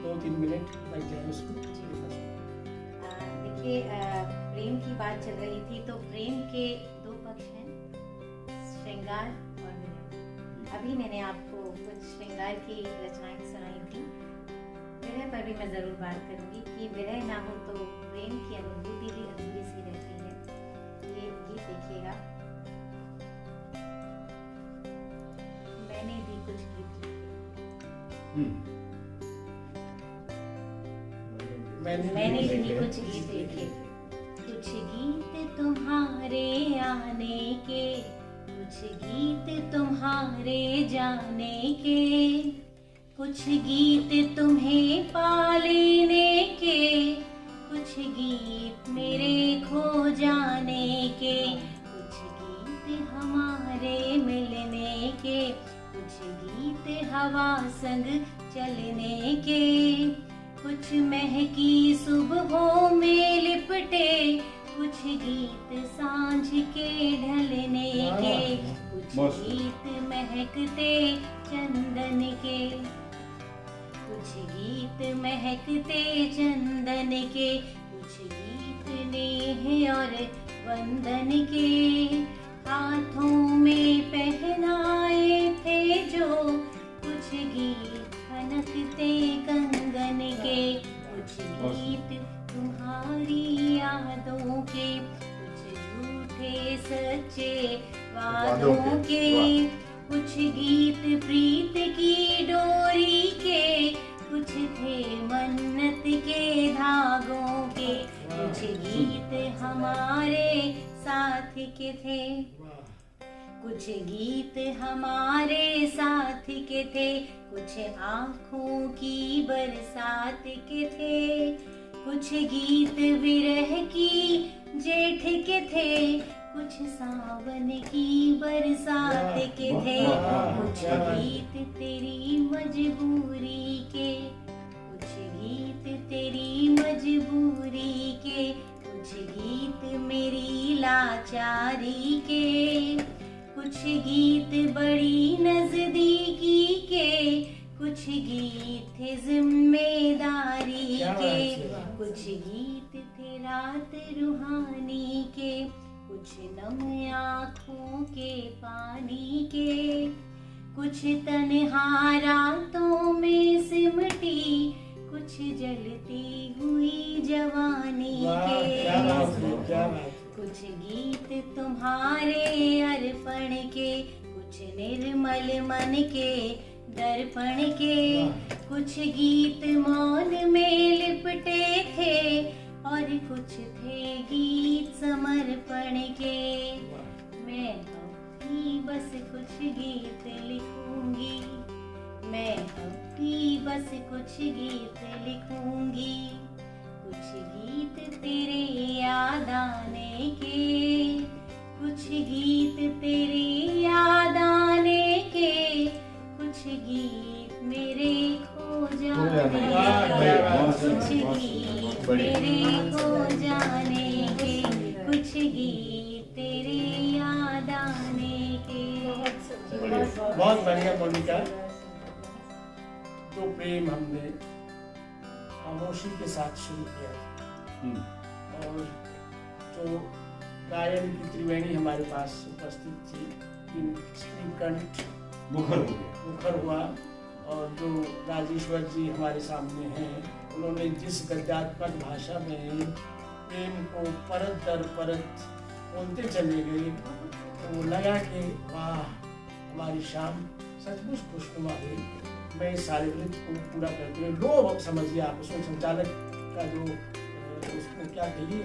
2-3 मिनट लग जाए उसको। देखिए, प्रेम की बात चल रही थी तो प्रेम के दो पक्ष हैं, श्रृंगार और विरह। अभी मैंने आपको कुछ श्रृंगार की रचनाएं सुनाई थी। विरह पर भी मैं जरूर बात करूंगी कि विरह ना हो तो प्रेम की अनुभूति भी अधूरी सी रहती है। ये गीत देखिएगा। मैंने भी कुछ गीत लिखे, मैंने भी कुछ गीत लिखे। कुछ गीत तुम्हारे आने के, कुछ गीत तुम्हारे जाने के, कुछ गीत तुम्हें पा लेने के, कुछ गीत मेरे खो जाने के, कुछ गीत हमारे मिलने के, कुछ गीत हवा संग चलने के, कुछ महकी सुबहों में लिपटे, कुछ गीत सांझ के ढलने के, कुछ गीत महकते चंदन के, कुछ गीत महकते चंदन के, कुछ गीत नेह और वंदन के, हाथों में पहनाए थे जो, कुछ गीत खनकते कंगन के, कुछ गीत तुम्हारी यादों के, कुछ झूठे सच्चे वादों के, कुछ गीत प्रीत की डोरी के, कुछ थे मन्नत के धागों के, कुछ गीत हमारे साथ के थे, कुछ गीत हमारे साथ के थे, कुछ आँखों की बरसात के थे, कुछ गीत विरह की जेठ के थे, कुछ सावन की बरसात के थे, कुछ गीत तेरी मजबूरी के, कुछ गीत तेरी मजबूरी के, कुछ गीत मेरी लाचारी के, कुछ गीत बड़ी नजदीकी के, कुछ गीत थे जिम्मेदारी के, कुछ गीत थे रात रूहानी के, कुछ नम आँखों के पानी के, कुछ तन्हा रातों में सिमटी, कुछ जलती कुछ गीत तुम्हारे अर्पण के, कुछ निर्मल मन के दर्पण के, कुछ गीत मौन में लिपटे थे और कुछ थे गीत समर्पण के। मैं अब भी बस कुछ गीत लिखूंगी, मैं अब भी बस कुछ गीत लिखूंगी, कुछ गीत तेरे याद आने के, कुछ गीत तेरे याद आने के, कुछ गीत मेरे खो जाने के, कुछ गीत मेरे खो जाने के, कुछ गीत तेरे याद आने के। बहुत बढ़िया मोनिका। जो प्रेम हमने खामोशी के साथ शुरू किया था और जो गायन की त्रिवेणी हमारे पास उपस्थित थी, श्रीकंठ मुखर हुआ, और जो राजेश्वर जी हमारे सामने हैं, उन्होंने जिस गद्यात्मक भाषा में प्रेम को परत दर परत बोलते चले गए, तो वो लगा कि वाह, हमारी शाम सचमुच खुशनुमा हुई। मैं इस सारे वृत्त को पूरा करते हुए लो समझिए आप, उसमें संचालक का जो उसको क्या कहिए,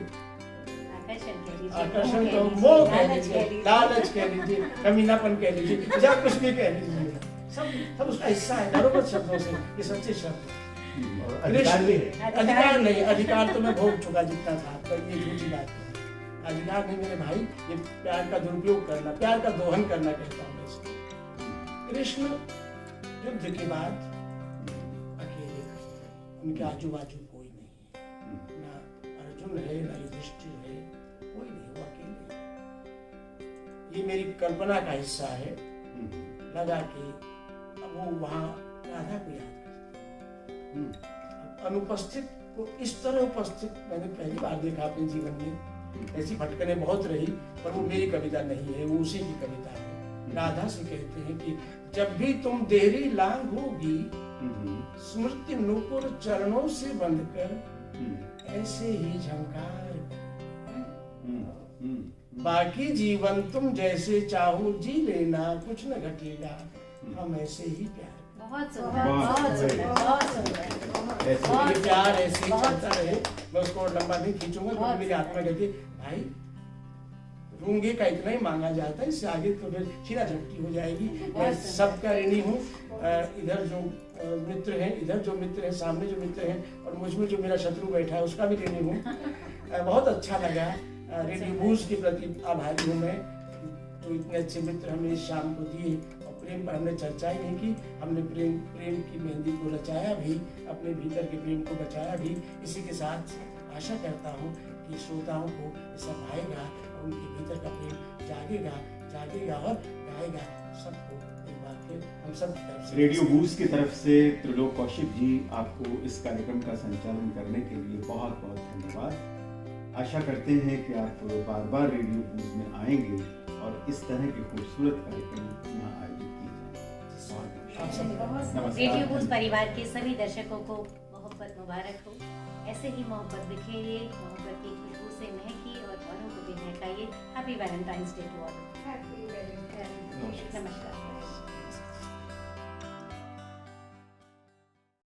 आकर्षण तो मोह कह लीजिए, लालच कह लीजिए, कमीनापन कह लीजिए, या कुछ भी कह लीजिए, सब उसका हिस्सा है। बरोबर शब्दों से ये सच्चे शब्द। अधिकार नहीं, अधिकार तो मैं भोग चुका जितना था, पर ये झूठी बात है। अधिकार नहीं मेरे भाई, ये प्यार का दुरुपयोग करना, प्यार का दोहन करना कहता हूँ मैं इसको। कृष्ण युद्ध के बाद अकेले थे, उनके आजू बाजू कोई नहीं है, ना अर्जुन है ना युधिष्ठिर है, कोई नहीं, वो अकेले। ये मेरी कल्पना का हिस्सा है। लगा कि अब वो वहाँ राधा को याद करते, अनुपस्थित को इस तरह उपस्थित मैंने पहली बार देखा अपने जीवन में। ऐसी भटकने बहुत रही, पर वो मेरी कविता नहीं है, वो उसी की कविता है। राधा से कहते हैं कि जब भी तुम देहरी लांघोगी, स्मृति नूपुर चरणों से बंधकर ऐसे ही झंकार, बाकी जीवन तुम जैसे चाहो जी लेना, कुछ न घटेगा, हम ऐसे ही प्यार। बहुत सुंदर, बहुत सुंदर, बहुत सुंदर। ये प्यार ऐसे ही चलता रहे। मैं उसको लंबा नहीं खींचूंगा, क्योंकि मेरी आत्मा कहती है भाई रूंगे का इतना ही मांगा जाता है, इससे आगे तो फिर छीना झपटी हो जाएगी। मैं सबका ऋणी हूँ। इधर जो मित्र हैं, इधर जो मित्र हैं, सामने जो मित्र हैं, और मुझ में जो मेरा शत्रु बैठा है उसका भी ऋणी हूँ। बहुत अच्छा लगा। रेडियो बूज के प्रति आभारी हूँ मैं, तो इतने अच्छे मित्र हमने इस शाम को दिए। और प्रेम पर हमने चर्चा ही नहीं की, हमने प्रेम की मेहंदी को रचाया भी, अपने भीतर के प्रेम को बचाया भी। इसी के साथ आशा करता हूँ कि श्रोताओं को ऐसा भाएगा और उनके भीतर का प्रेम जागेगा और गाएगा सबको। एक बार फिर हम सब की तरफ से, रेडियो बूज की तरफ से त्रिलोक कौशिक जी, आपको इस कार्यक्रम का संचालन करने के लिए बहुत बहुत धन्यवाद। आशा करते हैं कि आप बार बार रेडियो बूज में आएंगे और इस तरह के खूबसूरत कार्यक्रम यहाँ आयोजित किए जाएंगे। रेडियो बूज परिवार के सभी दर्शकों को मोहब्बत मुबारक हो। ऐसे ही मोहब्बत बिखेरिए, मोहब्बत की खुशबू से महकी और औरों को भी महकाइए। Happy Valentine's day to all. Happy Valentine's. नमस्कार।